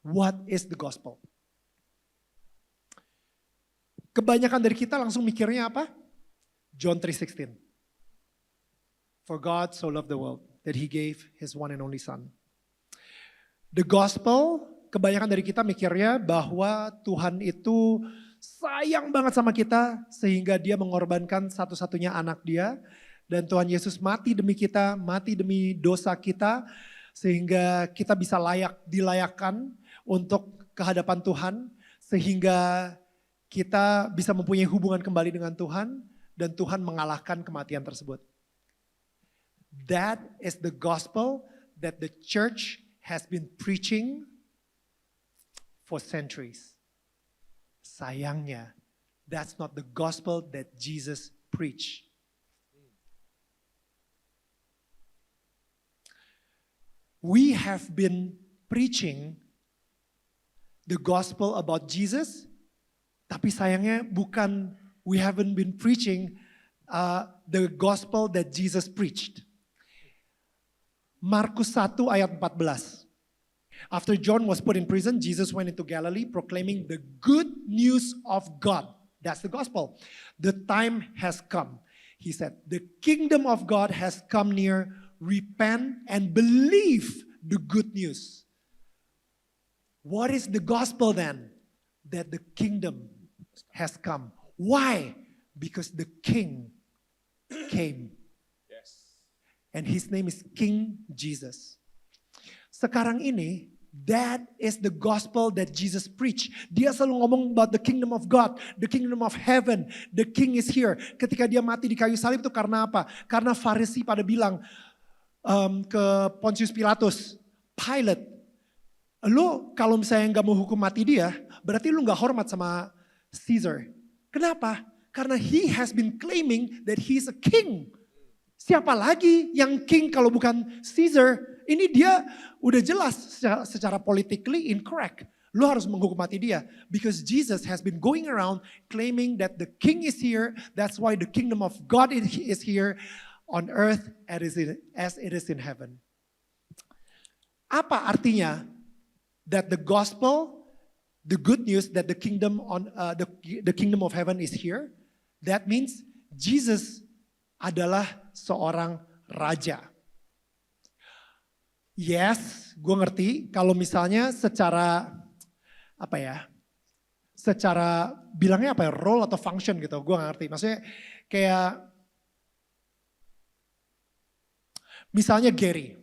What is the gospel? Kebanyakan dari kita langsung mikirnya apa? John 3:16. For God so loved the world that he gave his one and only son. The gospel, kebanyakan dari kita mikirnya bahwa Tuhan itu sayang banget sama kita sehingga dia mengorbankan satu-satunya anak dia. Dan Tuhan Yesus mati demi kita, mati demi dosa kita sehingga kita bisa dilayakkan untuk kehadapan Tuhan. Sehingga kita bisa mempunyai hubungan kembali dengan Tuhan dan Tuhan mengalahkan kematian tersebut. That is the gospel that the church has been preaching for centuries. Sayangnya, that's not the gospel that Jesus preached. We have been preaching the gospel about Jesus, tapi sayangnya bukan, we haven't been preaching the gospel that Jesus preached. Markus 1 ayat 14. After John was put in prison, Jesus went into Galilee proclaiming the good news of God. That's the gospel. The time has come. He said, the kingdom of God has come near. Repent and believe the good news. What is the gospel then? That the kingdom has come. Why? Because the king came. Yes. And his name is King Jesus. sekarang ini, that is the gospel that Jesus preach. Dia selalu ngomong about the kingdom of God, the kingdom of heaven, the king is here. Ketika dia mati di kayu salib itu karena apa? Karena Farisi pada bilang ke Pontius Pilatus, Pilate, lu kalau misalnya nggak mau hukum mati dia, berarti lu nggak hormat sama Caesar. Kenapa? Karena he has been claiming that he is a king. Siapa lagi yang king kalau bukan Caesar? Ini dia udah jelas secara politically incorrect. Lu harus menghukum mati dia. Because Jesus has been going around claiming that the king is here. That's why the kingdom of God is here on earth as it is in heaven. Apa artinya? That the gospel, the good news that the kingdom the kingdom of heaven is here. That means Jesus adalah seorang raja. Yes, gue ngerti kalau misalnya secara secara bilangnya role atau function gitu, gue gak ngerti. Maksudnya kayak misalnya Gary,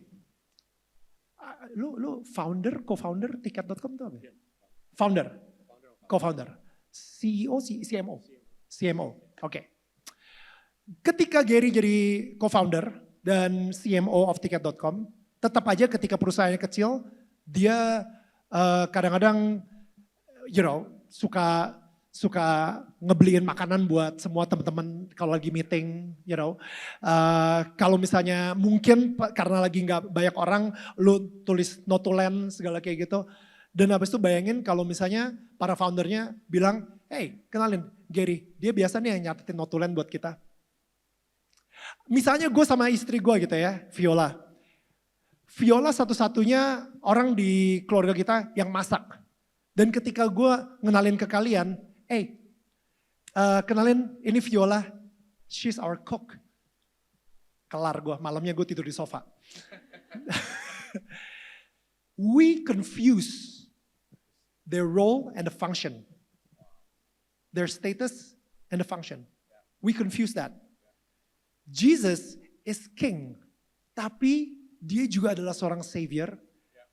lu co-founder tiket.com tuh apa? Founder, co-founder, CEO, CMO, oke. Ketika Gary jadi co-founder dan CMO of tiket.com, tetap aja ketika perusahaannya kecil, dia kadang-kadang suka ngebeliin makanan buat semua teman-teman kalau lagi meeting, kalau misalnya mungkin karena lagi nggak banyak orang, lu tulis notulen segala kayak gitu. Dan habis itu bayangin kalau misalnya para foundernya bilang, hey kenalin Gary, dia biasa nih yang nyatetin notulen buat kita. Misalnya gue sama istri gue gitu ya, Viola satu-satunya orang di keluarga kita yang masak. Dan ketika gue ngenalin ke kalian, kenalin ini Viola, she's our cook. Kelar gue, malamnya gue tidur di sofa. We confuse their role and the function. Their status and the function. We confuse that. Jesus is king, tapi dia juga adalah seorang savior,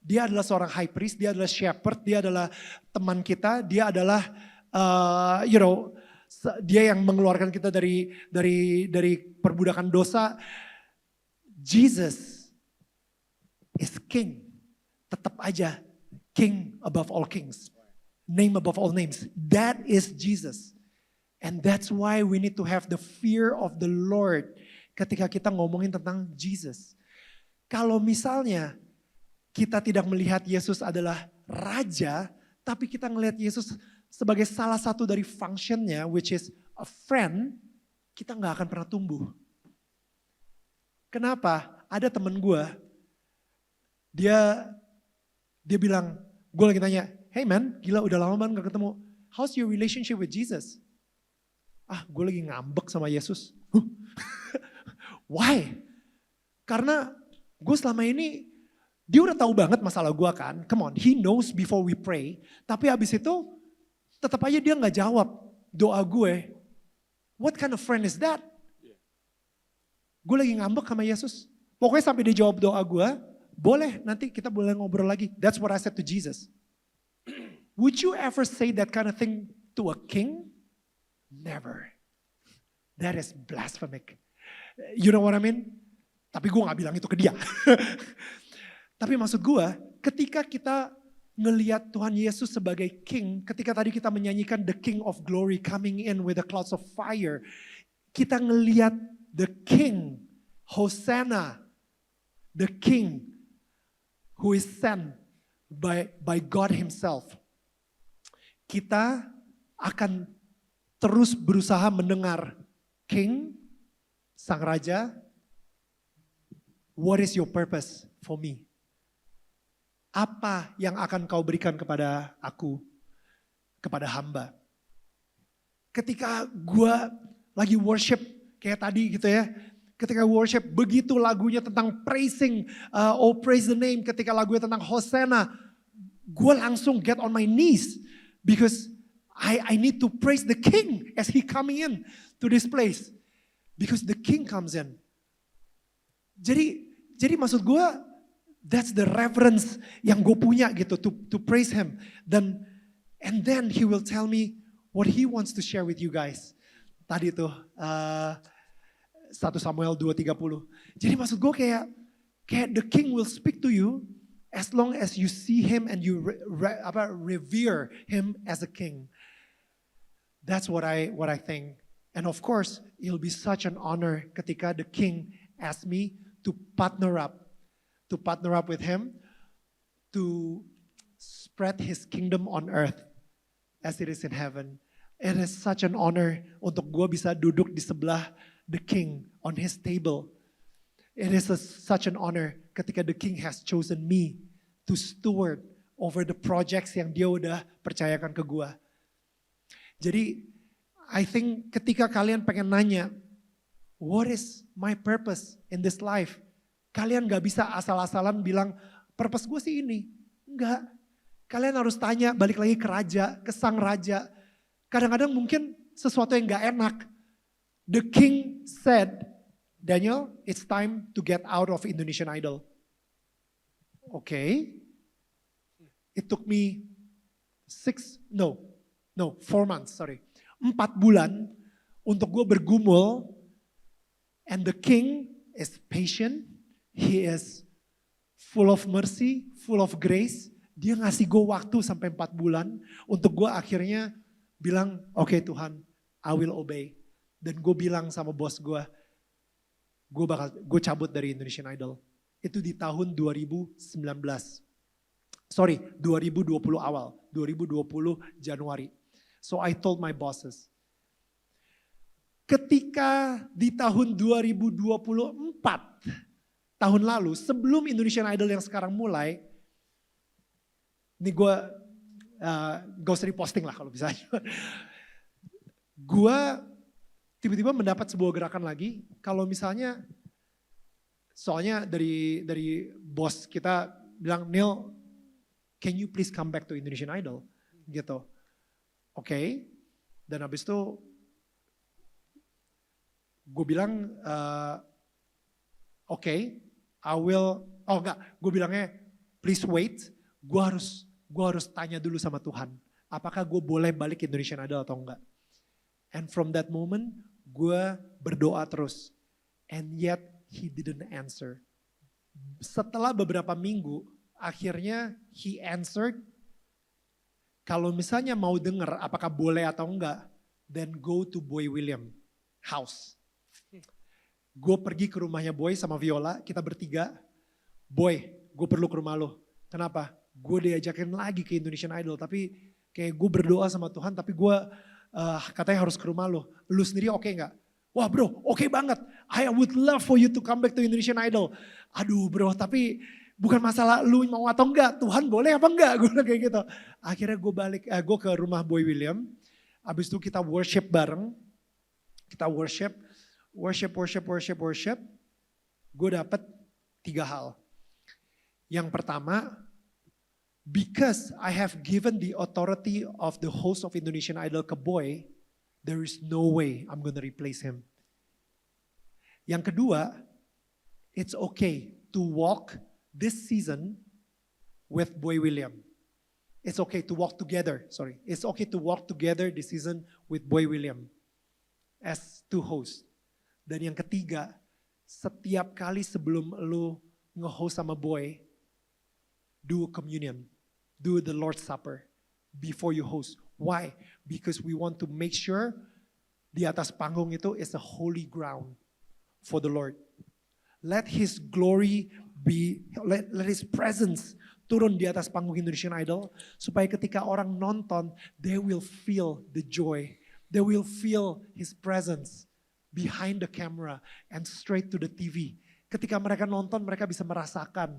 dia adalah seorang high priest, dia adalah shepherd, dia adalah teman kita, dia adalah dia yang mengeluarkan kita dari perbudakan dosa. Jesus is king, tetap aja king above all kings, name above all names. That is Jesus. And that's why we need to have the fear of the Lord ketika kita ngomongin tentang Jesus. Kalau misalnya kita tidak melihat Yesus adalah raja, tapi kita melihat Yesus sebagai salah satu dari functionnya, which is a friend, kita nggak akan pernah tumbuh. Kenapa? Ada temen gue, dia bilang, gue lagi tanya, hey man, gila udah lama banget gak ketemu, how's your relationship with Jesus? Gue lagi ngambek sama Yesus. Why? Karena gue selama ini, dia udah tahu banget masalah gue kan. Come on, he knows before we pray. Tapi habis itu, tetap aja dia gak jawab doa gue. What kind of friend is that? Gue lagi ngambek sama Yesus. Pokoknya sampai dia jawab doa gue, boleh nanti kita boleh ngobrol lagi. That's what I said to Jesus. Would you ever say that kind of thing to a king? Never. That is blasphemic. You know what I mean? Tapi gue gak bilang itu ke dia. Tapi maksud gue, ketika kita ngelihat Tuhan Yesus sebagai King, ketika tadi kita menyanyikan The King of Glory coming in with the clouds of fire, kita ngelihat the King, Hosanna, the King who is sent by God Himself. Kita akan terus berusaha mendengar King, Sang Raja, what is your purpose for me? Apa yang akan kau berikan kepada aku, kepada hamba? Ketika gue lagi worship kayak tadi gitu ya, ketika worship begitu lagunya tentang praising, oh praise the name, ketika lagunya tentang Hosanna, gue langsung get on my knees because I need to praise the King as He coming in to this place. Because the King comes in. Jadi maksud gue, That's the reverence yang gue punya gitu to praise him. And then he will tell me what he wants to share with you guys. Tadi tuh 1 Samuel 2:30. Jadi maksud gue kayak the king will speak to you as long as you see him and you revere him as a king. That's what I think. And of course, it'll be such an honor ketika the king asks me to partner up with him to spread his kingdom on earth as it is in heaven. It is such an honor untuk gue bisa duduk di sebelah the king on his table. It is such an honor ketika the king has chosen me to steward over the projects yang dia udah percayakan ke gue. Jadi I think ketika kalian pengen nanya, what is my purpose in this life? Kalian gak bisa asal-asalan bilang, purpose gue sih ini. Enggak. Kalian harus tanya, balik lagi ke raja, ke sang raja. Kadang-kadang mungkin sesuatu yang gak enak. The king said, Daniel, it's time to get out of Indonesian Idol. Okay. It took me 4 months, 4 bulan untuk gue bergumul. And the king is patient. He is full of mercy, full of grace. Dia ngasih gue waktu sampai 4 bulan untuk gue akhirnya bilang, oke Tuhan, I will obey. Dan gue bilang sama bos gue cabut dari Indonesian Idol. Itu di tahun 2020 awal, 2020 Januari. So I told my bosses, ketika di tahun 2024, tahun lalu, sebelum Indonesian Idol yang sekarang mulai, ini gue gak usah diposting lah kalau bisa. Gue tiba-tiba mendapat sebuah gerakan lagi, kalau misalnya, soalnya dari bos kita bilang, Neil, can you please come back to Indonesian Idol? Gitu. Oke. Dan habis itu, gue bilang, oke. Gue bilangnya please wait, gue harus tanya dulu sama Tuhan, apakah gue boleh balik ke Indonesian Idol atau enggak. And from that moment, gue berdoa terus, and yet he didn't answer. Setelah beberapa minggu, akhirnya he answered, kalau misalnya mau denger apakah boleh atau enggak, then go to Boy William house. Gue pergi ke rumahnya Boy sama Viola, kita bertiga. Boy, gue perlu ke rumah lo. Kenapa? Gue diajakin lagi ke Indonesian Idol, tapi kayak gue berdoa sama Tuhan, tapi gue katanya harus ke rumah lo. Lu sendiri oke nggak? Wah bro, oke banget. I would love for you to come back to Indonesian Idol. Aduh bro, tapi bukan masalah lu mau atau enggak, Tuhan boleh apa enggak? Gue kayak gitu. Akhirnya gue ke rumah Boy William. Abis itu kita worship bareng. Kita worship. Gue dapet 3 hal. Yang pertama, because I have given the authority of the host of Indonesian Idol ke Boy, there is no way I'm gonna replace him. Yang kedua, it's okay to walk this season with Boy William. It's okay to walk together, It's okay to walk together this season with Boy William as 2 hosts. Dan yang ketiga, setiap kali sebelum lu nge-host sama Boy, do communion, do the Lord's Supper before you host. Why? Because we want to make sure di atas panggung itu is a holy ground for the Lord. Let His glory let His presence turun di atas panggung Indonesian Idol, supaya ketika orang nonton, they will feel the joy. They will feel His presence behind the camera and straight to the TV. Ketika mereka nonton, mereka bisa merasakan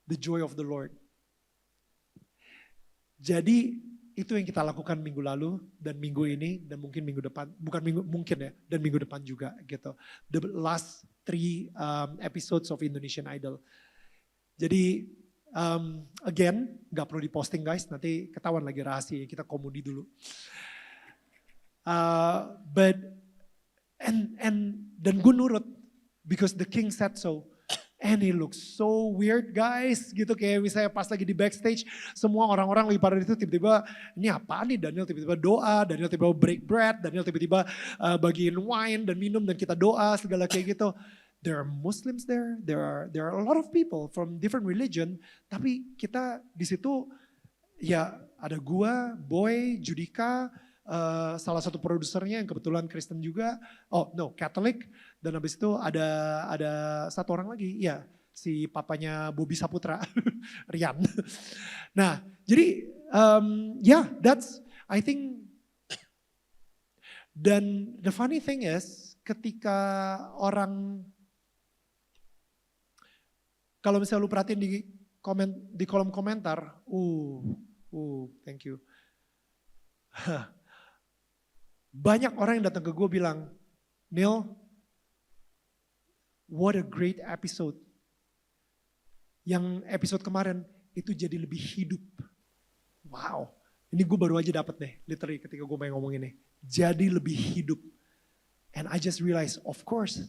the joy of the Lord. Jadi itu yang kita lakukan minggu lalu dan minggu ini dan mungkin minggu depan, dan minggu depan juga gitu. The last 3 episodes of Indonesian Idol. Jadi again, gak perlu diposting guys, nanti ketahuan lagi rahasia, kita komudi dulu. Dan gue nurut because the king said so. And he looks so weird guys gitu, kayak misalnya pas lagi di backstage semua orang-orang lagi pada itu tiba-tiba ini apa nih, Daniel tiba-tiba doa, Daniel tiba-tiba break bread, Daniel tiba-tiba bagiin wine dan minum dan kita doa segala kayak gitu. There are Muslims there, there are a lot of people from different religion, tapi kita di situ ya ada gua, Boy, Judika, salah satu produsernya yang kebetulan Kristen juga, Catholic, dan habis itu ada satu orang lagi, ya si papanya Bobby Saputra, Rian. Nah, jadi that's I think. Dan the funny thing is, ketika orang, kalau misalnya lu perhatiin di kolom komentar, thank you. Banyak orang yang datang ke gue bilang, Neil, what a great episode. Yang episode kemarin itu jadi lebih hidup. Wow, ini gue baru aja dapet nih, literally ketika gue main ngomong ini. Jadi lebih hidup. And I just realized, of course,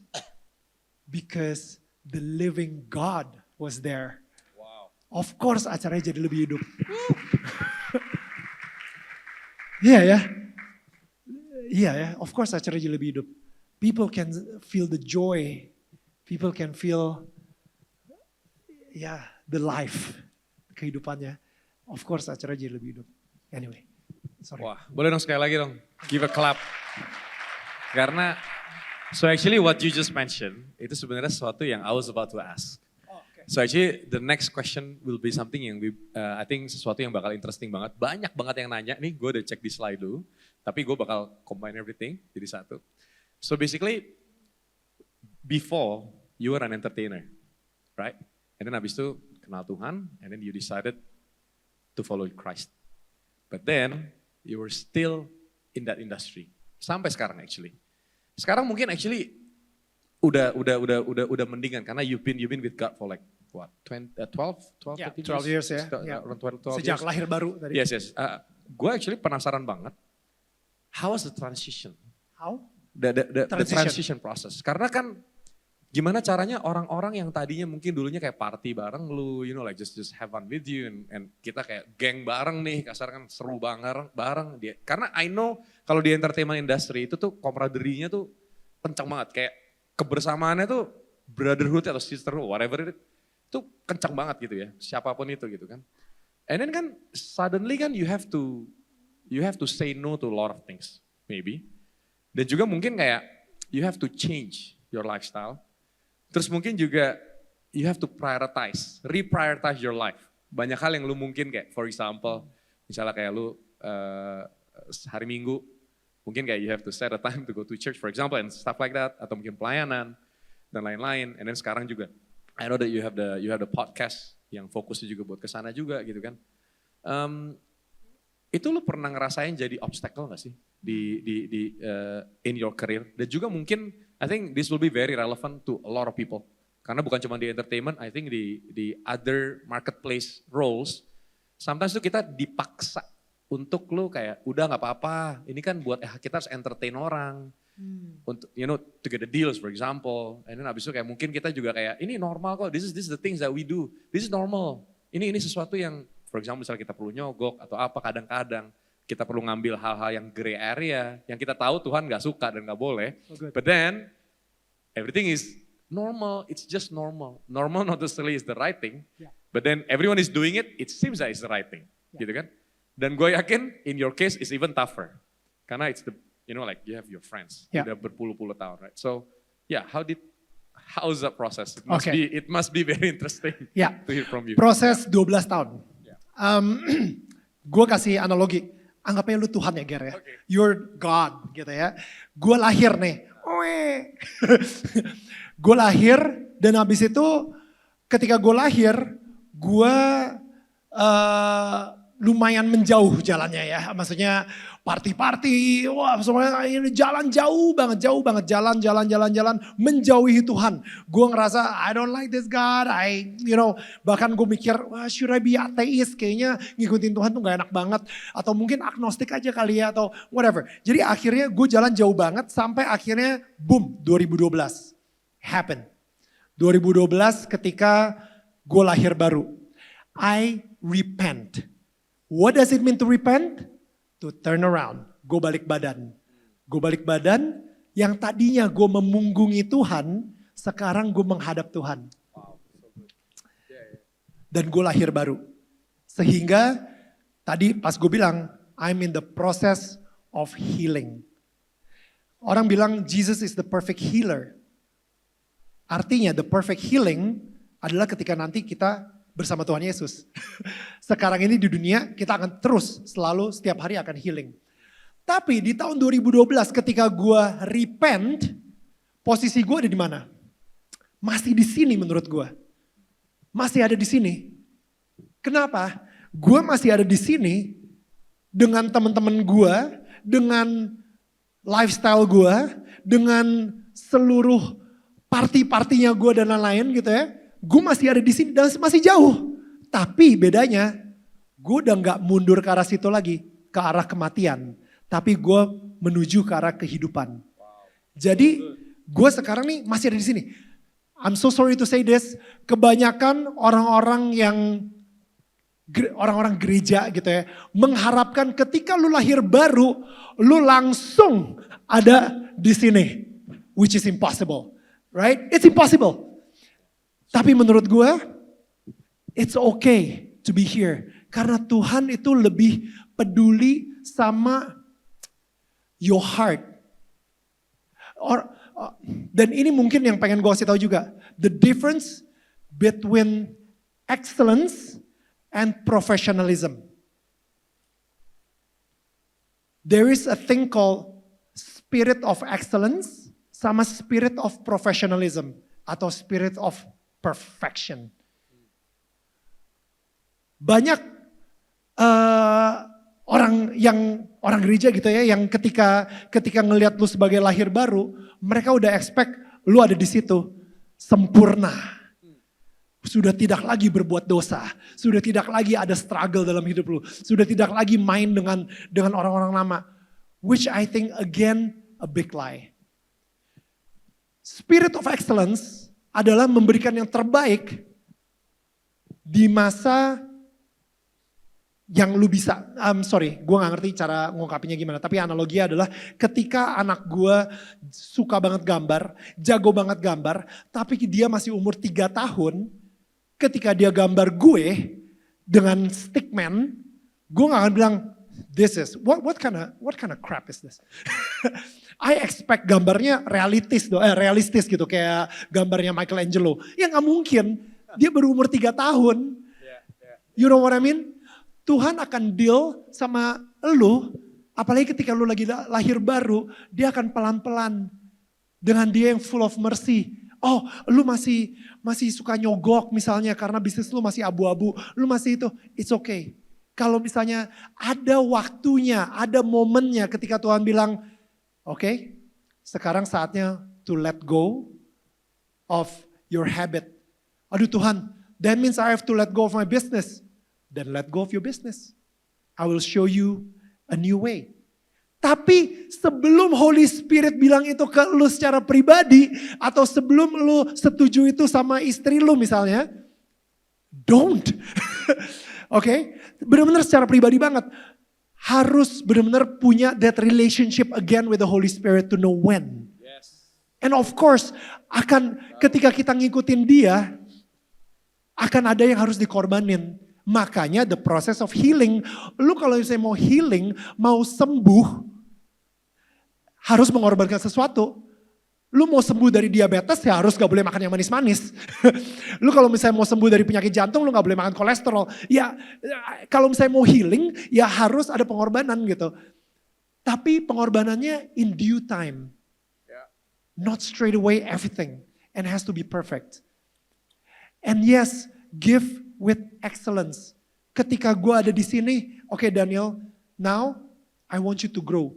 because the living God was there. Wow. Of course acaranya jadi lebih hidup. Iya ya. Iya ya, of course acaranya jadi lebih hidup. People can feel the joy. People can feel the life, kehidupannya. Of course acaranya jadi lebih hidup. Anyway, sorry. Wah, boleh dong sekali lagi dong. Give a clap. Karena, so actually what you just mentioned, itu sebenarnya sesuatu yang I was about to ask. So actually the next question will be something yang I think sesuatu yang bakal interesting banget. Banyak banget yang nanya, nih gue udah cek di slide dulu. Tapi gue bakal combine everything jadi satu. So basically, before you were an entertainer, right? And then habis itu kenal Tuhan, and then you decided to follow Christ. But then you were still in that industry sampai sekarang actually. Sekarang mungkin actually udah mendingan karena you've been with God for like what 12 years ya. Around 12 Sejak years. lahir baru tadi. Yes. Gue actually penasaran banget. How was the transition? How? The transition process. Karena kan gimana caranya orang-orang yang tadinya mungkin dulunya kayak party bareng lu, you know like just have fun with you and kita kayak geng bareng nih, kasar kan seru bareng dia. Karena I know kalau di entertainment industry itu tuh camaraderie-nya tuh kencang banget, kayak kebersamaannya tuh brotherhood atau sisterhood whatever itu kencang banget gitu ya, siapapun itu gitu kan. And then kan suddenly kan you have to say no to a lot of things maybe. Dan juga mungkin kayak you have to change your lifestyle. Terus mungkin juga you have to reprioritize your life. Banyak hal yang lu mungkin kayak for example, misalnya kayak lu hari Minggu, mungkin kayak you have to set a time to go to church for example and stuff like that. Atau mungkin pelayanan dan lain-lain. And then sekarang juga, I know that you have the podcast yang fokusnya juga buat kesana juga gitu kan. Itu lu pernah ngerasain jadi obstacle gak sih in your career? Dan juga mungkin I think this will be very relevant to a lot of people. Karena bukan cuma di entertainment, I think di other marketplace roles, sometimes tuh kita dipaksa untuk lu kayak udah gak apa-apa, ini kan buat kita harus entertain orang. Untuk to get the deals for example. And then abis itu kayak mungkin kita juga kayak ini normal kok, this is the things that we do. This is normal. Ini sesuatu yang for example misalnya kita perlu nyogok atau apa kadang-kadang. Kita perlu ngambil hal-hal yang gray area, yang kita tahu Tuhan gak suka dan gak boleh. But then, everything is normal, it's just normal. Normal not necessarily is the right thing, but then everyone is doing it, it seems that it's the right thing. Gitu kan? Dan gue yakin, in your case, it's even tougher. Karena it's like you have your friends, udah berpuluh-puluh tahun, right? So, how's that process? It must be very interesting to hear from you. Proses 12 tahun. Gue kasih analogi. Anggapnya lu Tuhan ya Ger ya. Okay. You're God gitu ya. Gue lahir nih. Gue lahir dan habis itu ketika gue lahir gue lumayan menjauh jalannya ya. Maksudnya party-party, wah semuanya ini jalan jauh banget, jalan menjauhi Tuhan. Gue ngerasa I don't like this God, bahkan gue mikir, wah should I be atheist, kayaknya ngikutin Tuhan tuh gak enak banget. Atau mungkin agnostik aja kali ya, atau whatever. Jadi akhirnya gue jalan jauh banget sampai akhirnya boom 2012 happen. 2012 ketika gue lahir baru. I repent. What does it mean to repent? To turn around. Gue balik badan. Gue balik badan, yang tadinya gue memunggungi Tuhan, sekarang gue menghadap Tuhan. Dan gue lahir baru. Sehingga tadi pas gue bilang, I'm in the process of healing. Orang bilang Jesus is the perfect healer. Artinya the perfect healing adalah ketika nanti kita bersama Tuhan Yesus. Sekarang ini di dunia kita akan terus selalu setiap hari akan healing. Tapi di tahun 2012 ketika gue repent, posisi gue ada di mana? Masih di sini menurut gue. Masih ada di sini. Kenapa? Gue masih ada di sini dengan teman-teman gue, dengan lifestyle gue, dengan seluruh party-partinya gue dan lain-lain gitu ya. Gue masih ada di sini dan masih jauh. Tapi bedanya, gue udah gak mundur ke arah situ lagi, ke arah kematian. Tapi gue menuju ke arah kehidupan. Jadi gue sekarang nih masih ada di sini. I'm so sorry to say this, kebanyakan orang-orang gereja gitu ya, mengharapkan ketika lu lahir baru, lu langsung ada di sini. Which is impossible, right? It's impossible. Tapi menurut gue, it's okay to be here. Karena Tuhan itu lebih peduli sama your heart. Dan ini mungkin yang pengen gue kasih tahu juga. The difference between excellence and professionalism. There is a thing called spirit of excellence sama spirit of professionalism atau spirit of perfection. Banyak orang gereja gitu ya yang ketika ngelihat lu sebagai lahir baru, mereka udah expect lu ada di situ sempurna. Sudah tidak lagi berbuat dosa, sudah tidak lagi ada struggle dalam hidup lu, sudah tidak lagi main dengan orang-orang lama. Which I think again a big lie. Spirit of excellence adalah memberikan yang terbaik di masa yang lu bisa. Gue gak ngerti cara ngungkapinnya gimana. Tapi analogi adalah ketika anak gue suka banget gambar, jago banget gambar, tapi dia masih umur 3 tahun, ketika dia gambar gue dengan stickman, gue gak akan bilang, this is, what kind of crap is this? I expect gambarnya realistis gitu, kayak gambarnya Michelangelo. Ya gak mungkin, dia baru umur 3 tahun. You know what I mean? Tuhan akan deal sama lu, apalagi ketika lu lagi lahir baru, dia akan pelan-pelan dengan dia yang full of mercy. Oh, lu masih suka nyogok misalnya karena bisnis lu masih abu-abu, lu masih itu, it's okay. Kalau misalnya ada waktunya, ada momennya ketika Tuhan bilang, oke, sekarang saatnya to let go of your habit. Aduh Tuhan, that means I have to let go of my business. Then let go of your business. I will show you a new way. Tapi sebelum Holy Spirit bilang itu ke lu secara pribadi, atau sebelum lu setuju itu sama istri lu misalnya, don't. Oke, benar-benar secara pribadi banget. Harus benar-benar punya that relationship again with the Holy Spirit to know when. Yes. And of course, ketika kita ngikutin dia, akan ada yang harus dikorbanin. Makanya the process of healing, lu kalau misalnya mau healing, mau sembuh, harus mengorbankan sesuatu. Lu mau sembuh dari diabetes ya harus gak boleh makan yang manis-manis. Lu kalau misalnya mau sembuh dari penyakit jantung, lu gak boleh makan kolesterol. Ya kalau misalnya mau healing, ya harus ada pengorbanan gitu. Tapi pengorbanannya in due time. Not straight away everything. And has to be perfect. And yes, give with excellence. Ketika gue ada di sini, okay Daniel, now I want you to grow.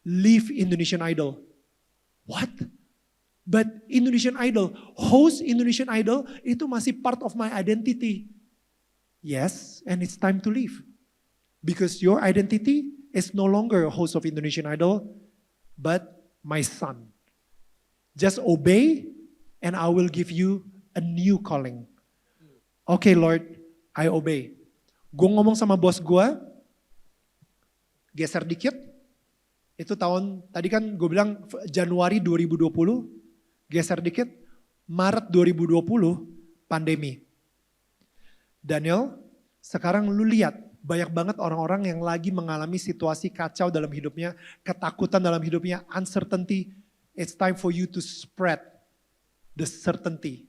Leave Indonesian Idol. What? But Indonesian Idol, host Indonesian Idol itu masih part of my identity. Yes, and it's time to leave. Because your identity is no longer a host of Indonesian Idol, but my son. Just obey and I will give you a new calling. Okay Lord, I obey. Gue ngomong sama bos gue, geser dikit, itu tadi kan gue bilang Januari 2020, geser dikit, Maret 2020, pandemi. Daniel, sekarang lu lihat, banyak banget orang-orang yang lagi mengalami situasi kacau dalam hidupnya, ketakutan dalam hidupnya, uncertainty. It's time for you to spread the certainty.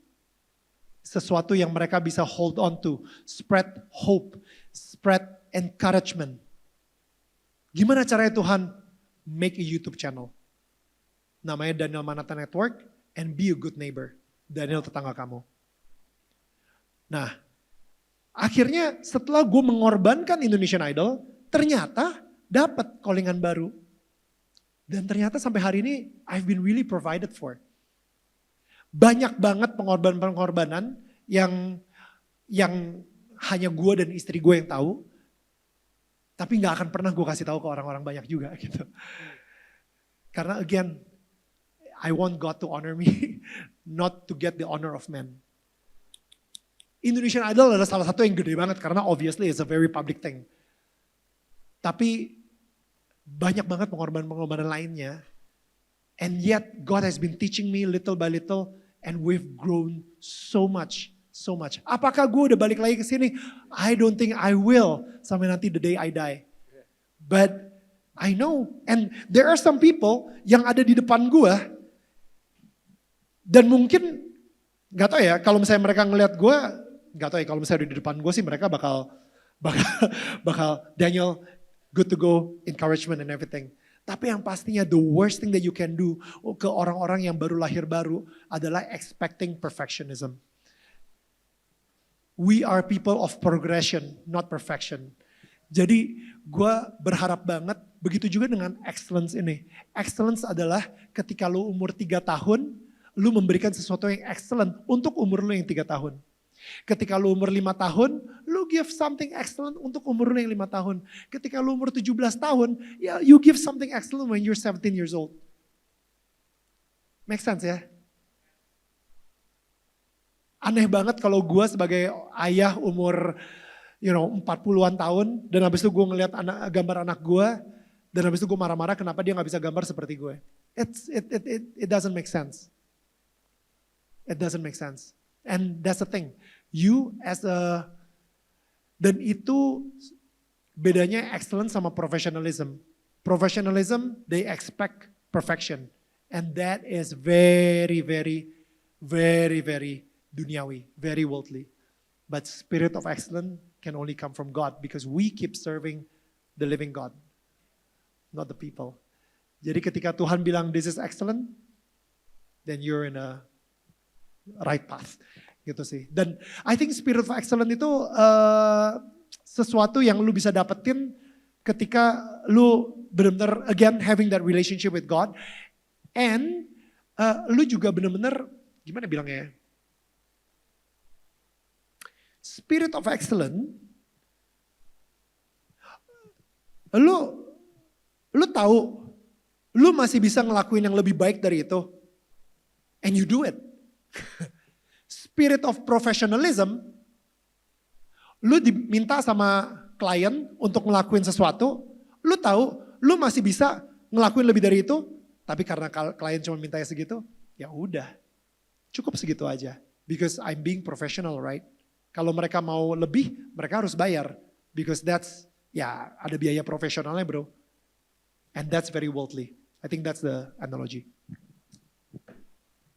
Sesuatu yang mereka bisa hold on to. Spread hope, spread encouragement. Gimana caranya Tuhan? Make a YouTube channel. Namanya Daniel Manata Network and be a good neighbor. Daniel tetangga kamu. Nah, akhirnya setelah gue mengorbankan Indonesian Idol, ternyata dapat callingan baru. Dan ternyata sampai hari ini I've been really provided for. Banyak banget pengorbanan-pengorbanan yang hanya gue dan istri gue yang tahu. Tapi gak akan pernah gue kasih tahu ke orang-orang banyak juga gitu. Karena again, I want God to honor me, not to get the honor of men. Indonesian Idol adalah salah satu yang gede banget karena obviously it's a very public thing. Tapi banyak banget pengorbanan-pengorbanan lainnya. And yet God has been teaching me little by little and we've grown so much, so much. Apakah gue udah balik lagi ke sini? I don't think I will sampai nanti the day I die. But I know and there are some people yang ada di depan gue dan mungkin gak tau ya kalau misalnya mereka ngelihat gue, gak tau ya kalau misalnya di depan gue sih mereka bakal Daniel, good to go, encouragement and everything. Tapi yang pastinya the worst thing that you can do ke orang-orang yang baru lahir baru adalah expecting perfectionism. We are people of progression, not perfection. Jadi gue berharap banget, begitu juga dengan excellence ini. Excellence adalah ketika lu umur 3 tahun, lu memberikan sesuatu yang excellent untuk umur lu yang 3 tahun. Ketika lu umur 5 tahun, lu give something excellent untuk umur lu yang 5 tahun. Ketika lu umur 17 tahun, ya you give something excellent when you're 17 years old. Make sense ya? Aneh banget kalau gue sebagai ayah umur 40-an tahun, dan habis itu gue ngeliat gambar anak gue, dan habis itu gue marah-marah kenapa dia gak bisa gambar seperti gue. It doesn't make sense. It doesn't make sense. And that's the thing. Dan itu bedanya excellence sama professionalism. Professionalism, they expect perfection. And that is very, very, very, very duniawi, very worldly. But spirit of excellence can only come from God because we keep serving the living God, not the people. Jadi ketika Tuhan bilang this is excellent, then you're in a right path. Gitu sih. Dan I think spirit of excellence itu sesuatu yang lu bisa dapetin ketika lu benar-benar again having that relationship with God and lu juga benar-benar gimana bilangnya ya? Spirit of excellence lu tahu lu masih bisa ngelakuin yang lebih baik dari itu and you do it. Spirit of professionalism, lu diminta sama klien untuk ngelakuin sesuatu, lu tahu lu masih bisa ngelakuin lebih dari itu, tapi karena klien cuma mintanya segitu, ya udah, cukup segitu aja. Because I'm being professional, right? Kalau mereka mau lebih, mereka harus bayar. Because that's, ya ada biaya profesionalnya bro. And that's very worldly. I think that's the analogy.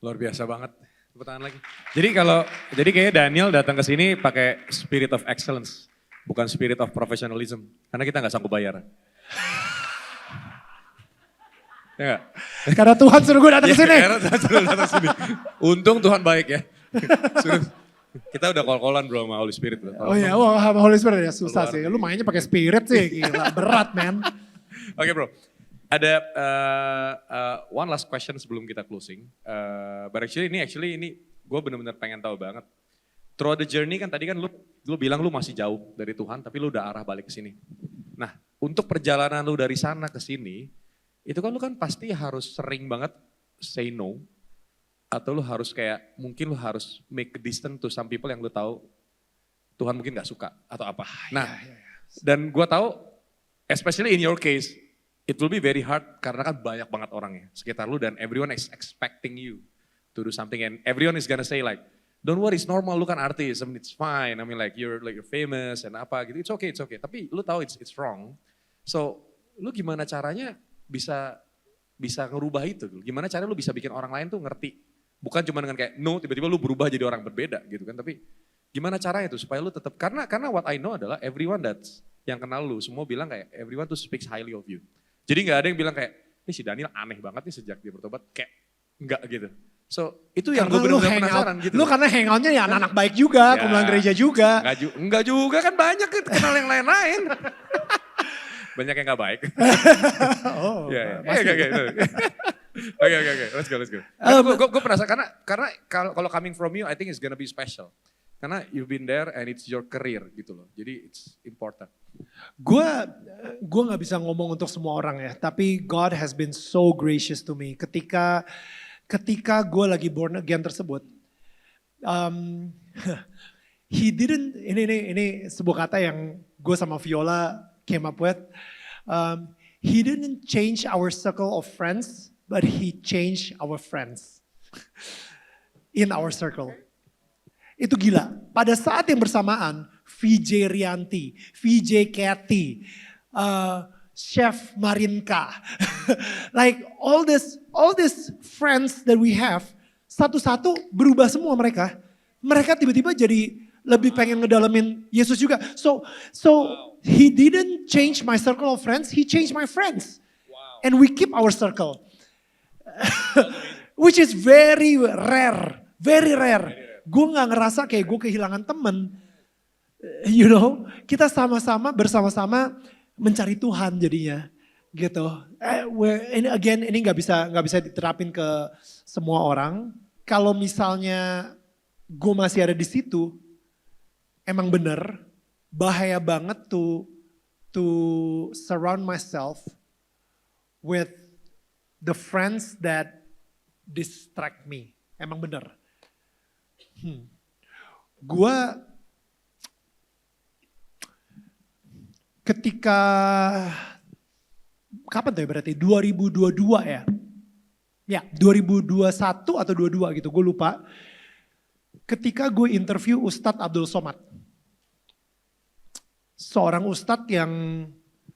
Luar biasa banget. Tepuk tangan lagi. Jadi kayaknya Daniel datang ke sini pakai spirit of excellence, bukan spirit of professionalism. Karena kita nggak sanggup bayar. Ya gak? Karena Tuhan suruh gue datang ke sini. Karena Tuhan suruh datang ke sini. Untung Tuhan baik ya. Kita udah call-callan bro sama Holy Spirit. Bro. Oh iya, sama Holy Spirit ya susah sih. Lu mainnya pakai spirit sih, gila berat man. Oke bro. Ada one last question sebelum kita closing. But actually ini gue benar-benar pengen tahu banget. Throughout the journey kan tadi kan lu bilang lu masih jauh dari Tuhan, tapi lu udah arah balik ke sini. Nah, untuk perjalanan lu dari sana ke sini, itu kan lu kan pasti harus sering banget say no. atau lu harus kayak, mungkin lu harus make a distance to some people yang lu tahu Tuhan mungkin gak suka atau apa. Nah, dan gua tahu, especially in your case, it will be very hard karena kan banyak banget orangnya sekitar lu dan everyone is expecting you to do something and everyone is gonna say like, don't worry, it's normal, lu kan artis, I mean it's fine, I mean like you're famous and apa gitu, it's okay. Tapi lu tahu it's wrong. So, lu gimana caranya bisa ngerubah itu? Gimana caranya lu bisa bikin orang lain tuh ngerti? Bukan cuma dengan kayak no, tiba-tiba lu berubah jadi orang berbeda gitu kan. Tapi gimana caranya tuh supaya lu tetap, karena what I know adalah everyone that's yang kenal lu, semua bilang kayak everyone tuh speaks highly of you. Jadi gak ada yang bilang kayak, ini si Daniel aneh banget nih sejak dia bertobat, kayak enggak gitu. So itu yang gue benar-benar penasaran gitu. Lu karena hangoutnya ya anak-anak baik juga, kumpulan gereja juga. Enggak juga kan banyak kenal yang lain-lain. Banyak yang gak baik. Oh, Oke, let's go. Gue penasaran karena kalau coming from you, I think it's gonna be special. Karena you've been there and it's your career gitu loh. Jadi it's important. Gue nggak bisa ngomong untuk semua orang ya, tapi God has been so gracious to me. Ketika gue lagi born again tersebut, he didn't. Ini sebuah kata yang gue sama Viola came up with. He didn't change our circle of friends, but he changed our friends in our circle. Itu gila. Pada saat yang bersamaan, VJ Rianti, VJ Kathy, Chef Marinka, like all this friends that we have, satu-satu berubah semua mereka. Mereka tiba-tiba jadi lebih pengen ngedalamin Yesus juga. So he didn't change my circle of friends, he changed my friends. Wow. And we keep our circle. Which is very rare, very rare. Gue gak ngerasa kayak gue kehilangan temen. You know, kita bersama-sama mencari Tuhan jadinya. Gitu. Ini gak bisa diterapin ke semua orang. Kalau misalnya gue masih ada di situ, emang bener bahaya banget to surround myself with the friends that distract me. Emang bener. Gue ketika kapan tuh ya berarti 2022 ya? Ya 2021 atau 22 gitu, gue lupa. Ketika gue interview Ustadz Abdul Somad. Seorang Ustadz yang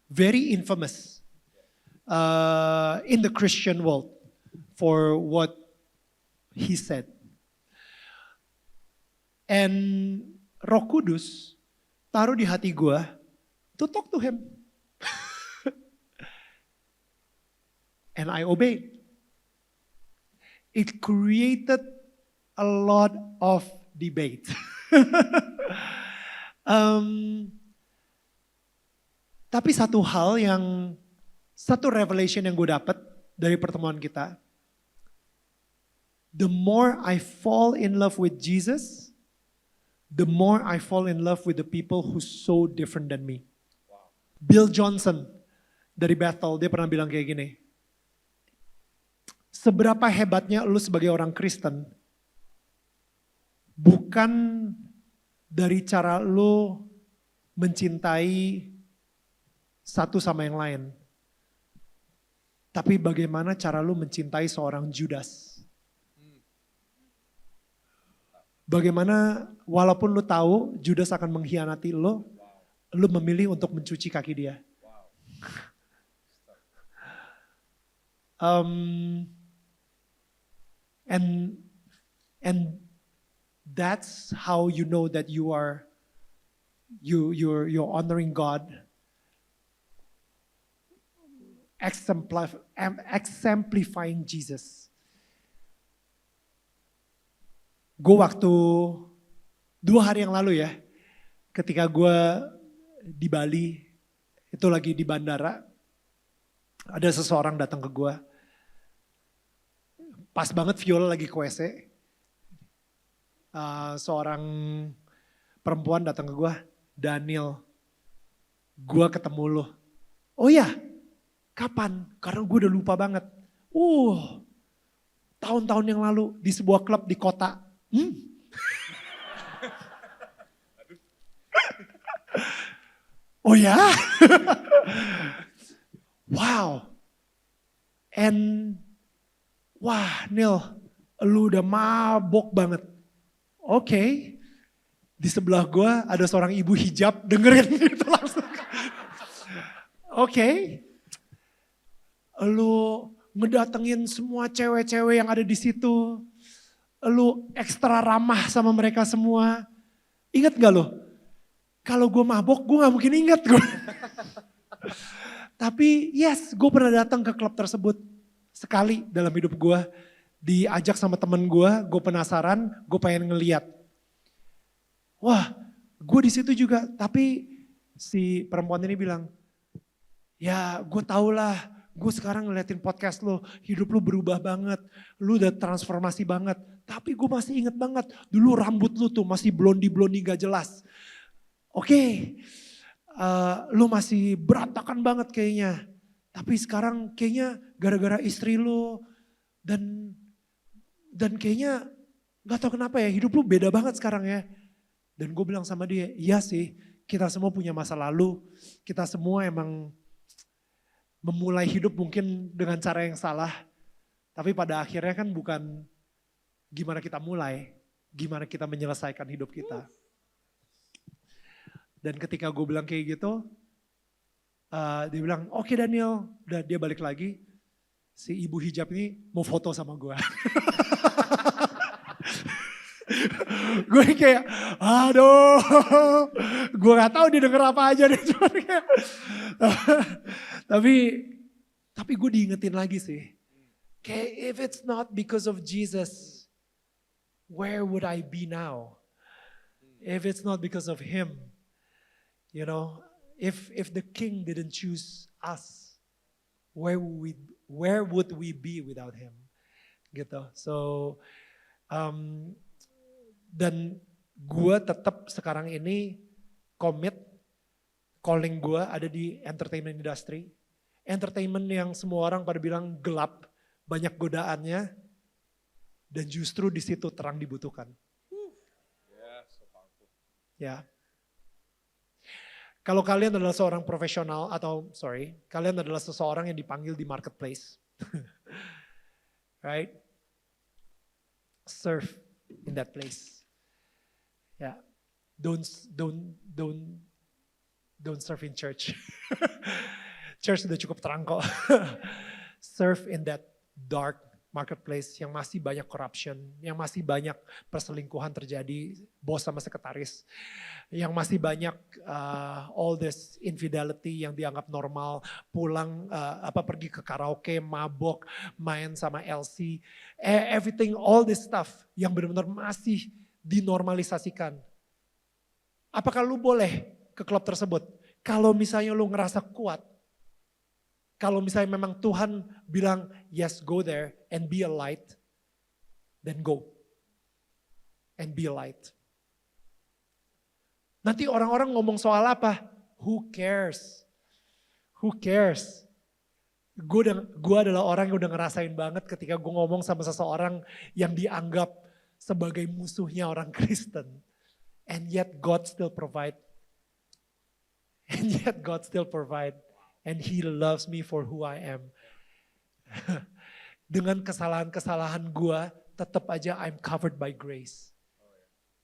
very infamous in the Christian world for what he said. And Roh Kudus taruh di hati gue to talk to him. And I obeyed. It created a lot of debate. Tapi satu revelation yang gue dapat dari pertemuan kita, the more I fall in love with Jesus, the more I fall in love with the people who's so different than me. Wow. Bill Johnson dari Bethel, dia pernah bilang kayak gini, seberapa hebatnya lu sebagai orang Kristen, bukan dari cara lu mencintai satu sama yang lain, tapi bagaimana cara lu mencintai seorang Judas. Bagaimana walaupun lu tahu Judas akan mengkhianati lu memilih untuk mencuci kaki dia. And that's how you know that you're honoring God, exemplifying Jesus. Gue waktu 2 hari yang lalu ya, ketika gue di Bali, itu lagi di bandara, ada seseorang datang ke gue. Pas banget Viola lagi ke WC, seorang perempuan datang ke gue, Daniel, gue ketemu lo. Oh ya, kapan? Karena gue udah lupa banget. tahun-tahun yang lalu di sebuah klub di kota. Oh ya? Wow. And wah Neil, lu udah mabok banget. Oke. Di sebelah gue ada seorang ibu hijab dengerin gitu langsung. Oke. Lu ngedatengin semua cewek-cewek yang ada di situ. Lu ekstra ramah sama mereka semua. Ingat gak lo? Kalau gue mabok gue gak mungkin ingat gue. Tapi yes, gue pernah datang ke klub tersebut. Sekali dalam hidup gue. Diajak sama temen gue penasaran, gue pengen ngeliat. Wah, gue di situ juga. Tapi si perempuan ini bilang, ya gue tau lah, gue sekarang ngeliatin podcast lo, hidup lo berubah banget, lo udah transformasi banget. Tapi gue masih inget banget, dulu rambut lo tuh masih blondi-blondi gak jelas. Oke, lo masih berantakan banget kayaknya. Tapi sekarang kayaknya gara-gara istri lo dan kayaknya gak tau kenapa ya, hidup lo beda banget sekarang ya. Dan gue bilang sama dia, iya sih kita semua punya masa lalu, kita semua emang memulai hidup mungkin dengan cara yang salah. Tapi pada akhirnya kan bukan gimana kita mulai, gimana kita menyelesaikan hidup kita. Dan ketika gue bilang kayak gitu, dia bilang, oke Daniel, udah dia balik lagi. Si ibu hijab ini mau foto sama gue. Gue kayak, aduh, gue gak tahu dia denger apa aja deh. Tapi gue diingetin lagi sih. Kayak if it's not because of Jesus, where would I be now? If it's not because of him, you know, if the king didn't choose us, where would we be without him? Gitu. So, dan gue tetap sekarang ini commit, calling gue ada di entertainment industry. Entertainment yang semua orang pada bilang gelap, banyak godaannya, dan justru di situ terang dibutuhkan. Ya. Kalau kalian adalah seorang profesional kalian adalah seseorang yang dipanggil di marketplace. Right? Serve in that place. Ya, don't serve in church. Church sudah cukup terang kok. Serve in that dark marketplace yang masih banyak corruption, yang masih banyak perselingkuhan terjadi, bos sama sekretaris, yang masih banyak all this infidelity yang dianggap normal, pulang pergi ke karaoke, mabok, main sama LC, everything, all this stuff yang benar-benar masih dinormalisasikan. Apakah lu boleh ke klub tersebut? Kalau misalnya lu ngerasa kuat, kalau misalnya memang Tuhan bilang, yes go there and be a light, then go. And be a light. Nanti orang-orang ngomong soal apa? Who cares? Who cares? Gue adalah orang yang udah ngerasain banget ketika gue ngomong sama seseorang yang dianggap sebagai musuhnya orang Kristen. And yet God still provide. And yet God still provide. And He loves me for who I am. Dengan kesalahan-kesalahan gue, tetap aja I'm covered by grace.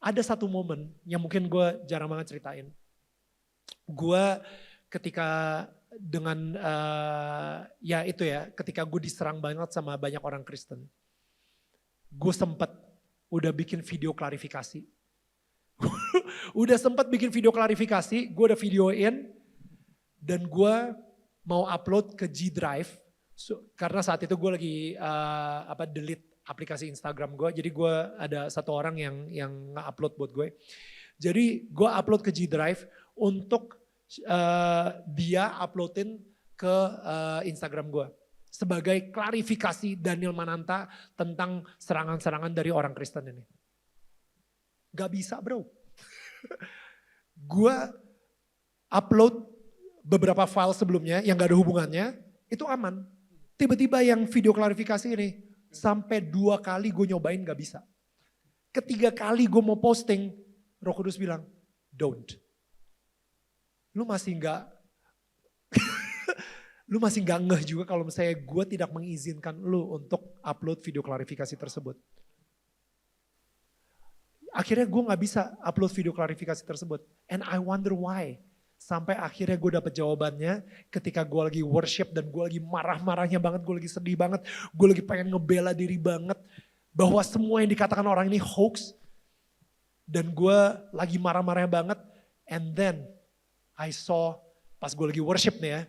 Ada satu momen yang mungkin gue jarang banget ceritain. Gue ketika dengan ketika gue diserang banget sama banyak orang Kristen. Gue sempet udah bikin video klarifikasi. Udah sempat bikin video klarifikasi, gue udah videoin dan gue mau upload ke G Drive karena saat itu gue lagi delete aplikasi Instagram gue, jadi gue ada satu orang yang nge-upload buat gue. Jadi gue upload ke G Drive untuk dia uploadin ke Instagram gue sebagai klarifikasi Daniel Mananta tentang serangan-serangan dari orang Kristen ini. Gak bisa bro. Gue upload beberapa file sebelumnya yang gak ada hubungannya, itu aman. Tiba-tiba yang video klarifikasi ini, Sampai 2 kali gue nyobain gak bisa. Ketiga kali gue mau posting, Roh Kudus bilang, don't. Lu masih nggak ngeh juga kalau misalnya gue tidak mengizinkan lu untuk upload video klarifikasi tersebut. Akhirnya gue gak bisa upload video klarifikasi tersebut. And I wonder why. Sampai akhirnya gue dapet jawabannya ketika gue lagi worship dan gue lagi marah-marahnya banget, gue lagi sedih banget, gue lagi pengen ngebela diri banget. Bahwa semua yang dikatakan orang ini hoax. Dan gue lagi marah-marahnya banget. And then I saw, pas gue lagi worship nih ya,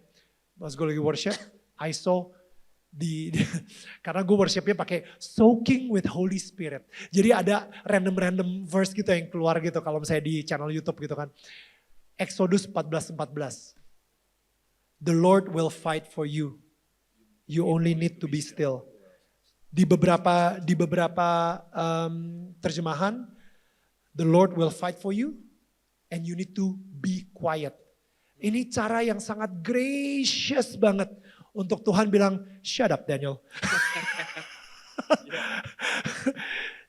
I saw karena gue worshipnya pakai soaking with Holy Spirit. Jadi ada random verse gitu yang keluar gitu kalau misalnya di channel YouTube gitu kan. Exodus 14:14. The Lord will fight for you. You only need to be still. Di beberapa terjemahan, the Lord will fight for you and you need to be quiet. Ini cara yang sangat gracious banget untuk Tuhan bilang, shut up Daniel.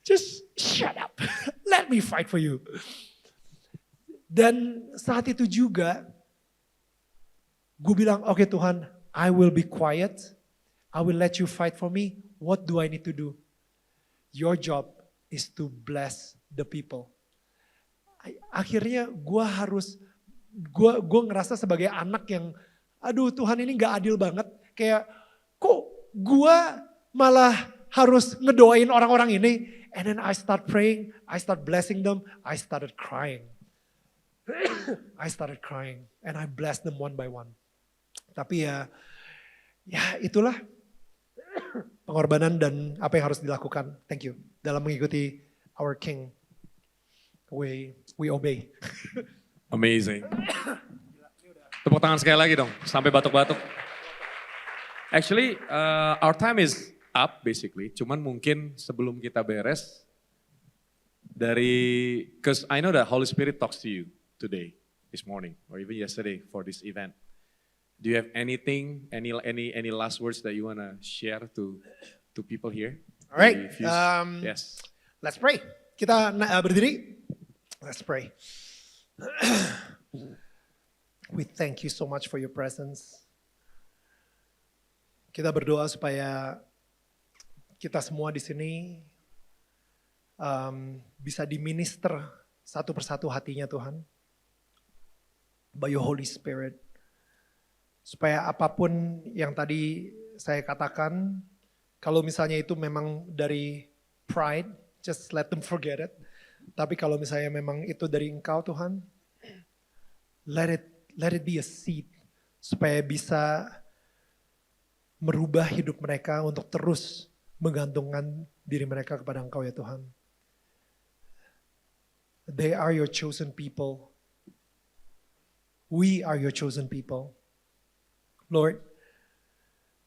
Just shut up. Let me fight for you. Dan saat itu juga, gue bilang, oke Tuhan, I will be quiet. I will let you fight for me. What do I need to do? Your job is to bless the people. Akhirnya gue ngerasa sebagai anak yang, aduh Tuhan ini gak adil banget. Kayak kok gue malah harus ngedoain orang-orang ini. And then I start praying, I start blessing them, I started crying. And I blessed them one by one. Tapi ya itulah pengorbanan dan apa yang harus dilakukan. Thank you. Dalam mengikuti our King. We obey. Amazing. Tepuk tangan sekali lagi dong, sampai batuk-batuk. Actually, our time is up basically. Cuman mungkin sebelum kita beres, because I know that Holy Spirit talks to you today, this morning, or even yesterday for this event. Do you have anything, any last words that you wanna share to people here? All right. Yes. Let's pray. Kita berdiri. Let's pray. We thank you so much for your presence. Kita berdoa supaya kita semua di sini bisa diminister satu persatu hatinya Tuhan. By your Holy Spirit. Supaya apapun yang tadi saya katakan, kalau misalnya itu memang dari pride, just let them forget it. Tapi kalau misalnya memang itu dari Engkau Tuhan, let it be a seed supaya bisa merubah hidup mereka untuk terus menggantungkan diri mereka kepada Engkau ya Tuhan. They are your chosen people. We are your chosen people. Lord,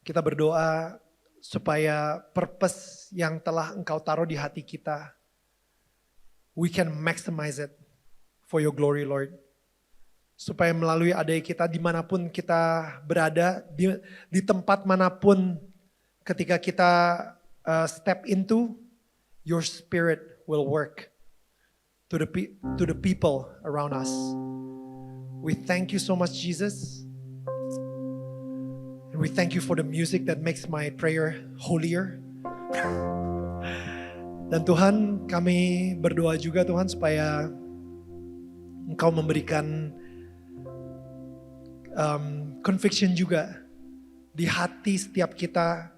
kita berdoa supaya purpose yang telah Engkau taruh di hati kita, we can maximize it for your glory, Lord. Supaya melalui adik kita dimanapun kita berada, di tempat manapun ketika kita step into, your spirit will work to the people around us. We thank you so much, Jesus. And we thank you for the music that makes my prayer holier. Dan Tuhan, kami berdoa juga Tuhan supaya Engkau memberikan conviction juga di hati setiap kita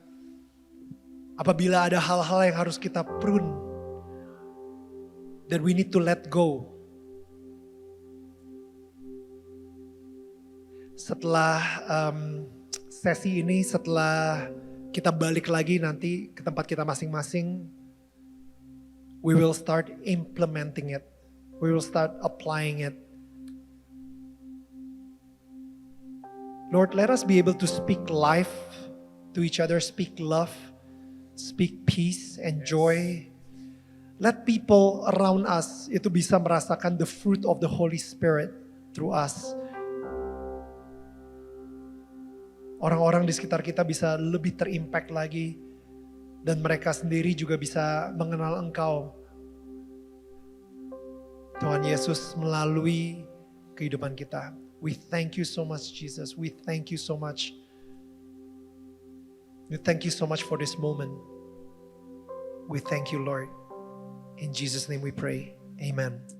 apabila ada hal-hal yang harus kita prune, that we need to let go. Setelah sesi ini, setelah kita balik lagi nanti ke tempat kita masing-masing, we will start implementing it. We will start applying it. Lord, let us be able to speak life to each other, speak love, speak peace and joy. Let people around us itu bisa merasakan the fruit of the Holy Spirit through us. Orang-orang di sekitar kita bisa lebih terimpact lagi Dan mereka sendiri juga bisa mengenal Engkau. Tuhan Yesus melalui kehidupan kita. We thank you so much Jesus. We thank you so much. We thank you so much for this moment. We thank you Lord. In Jesus' name we pray. Amen.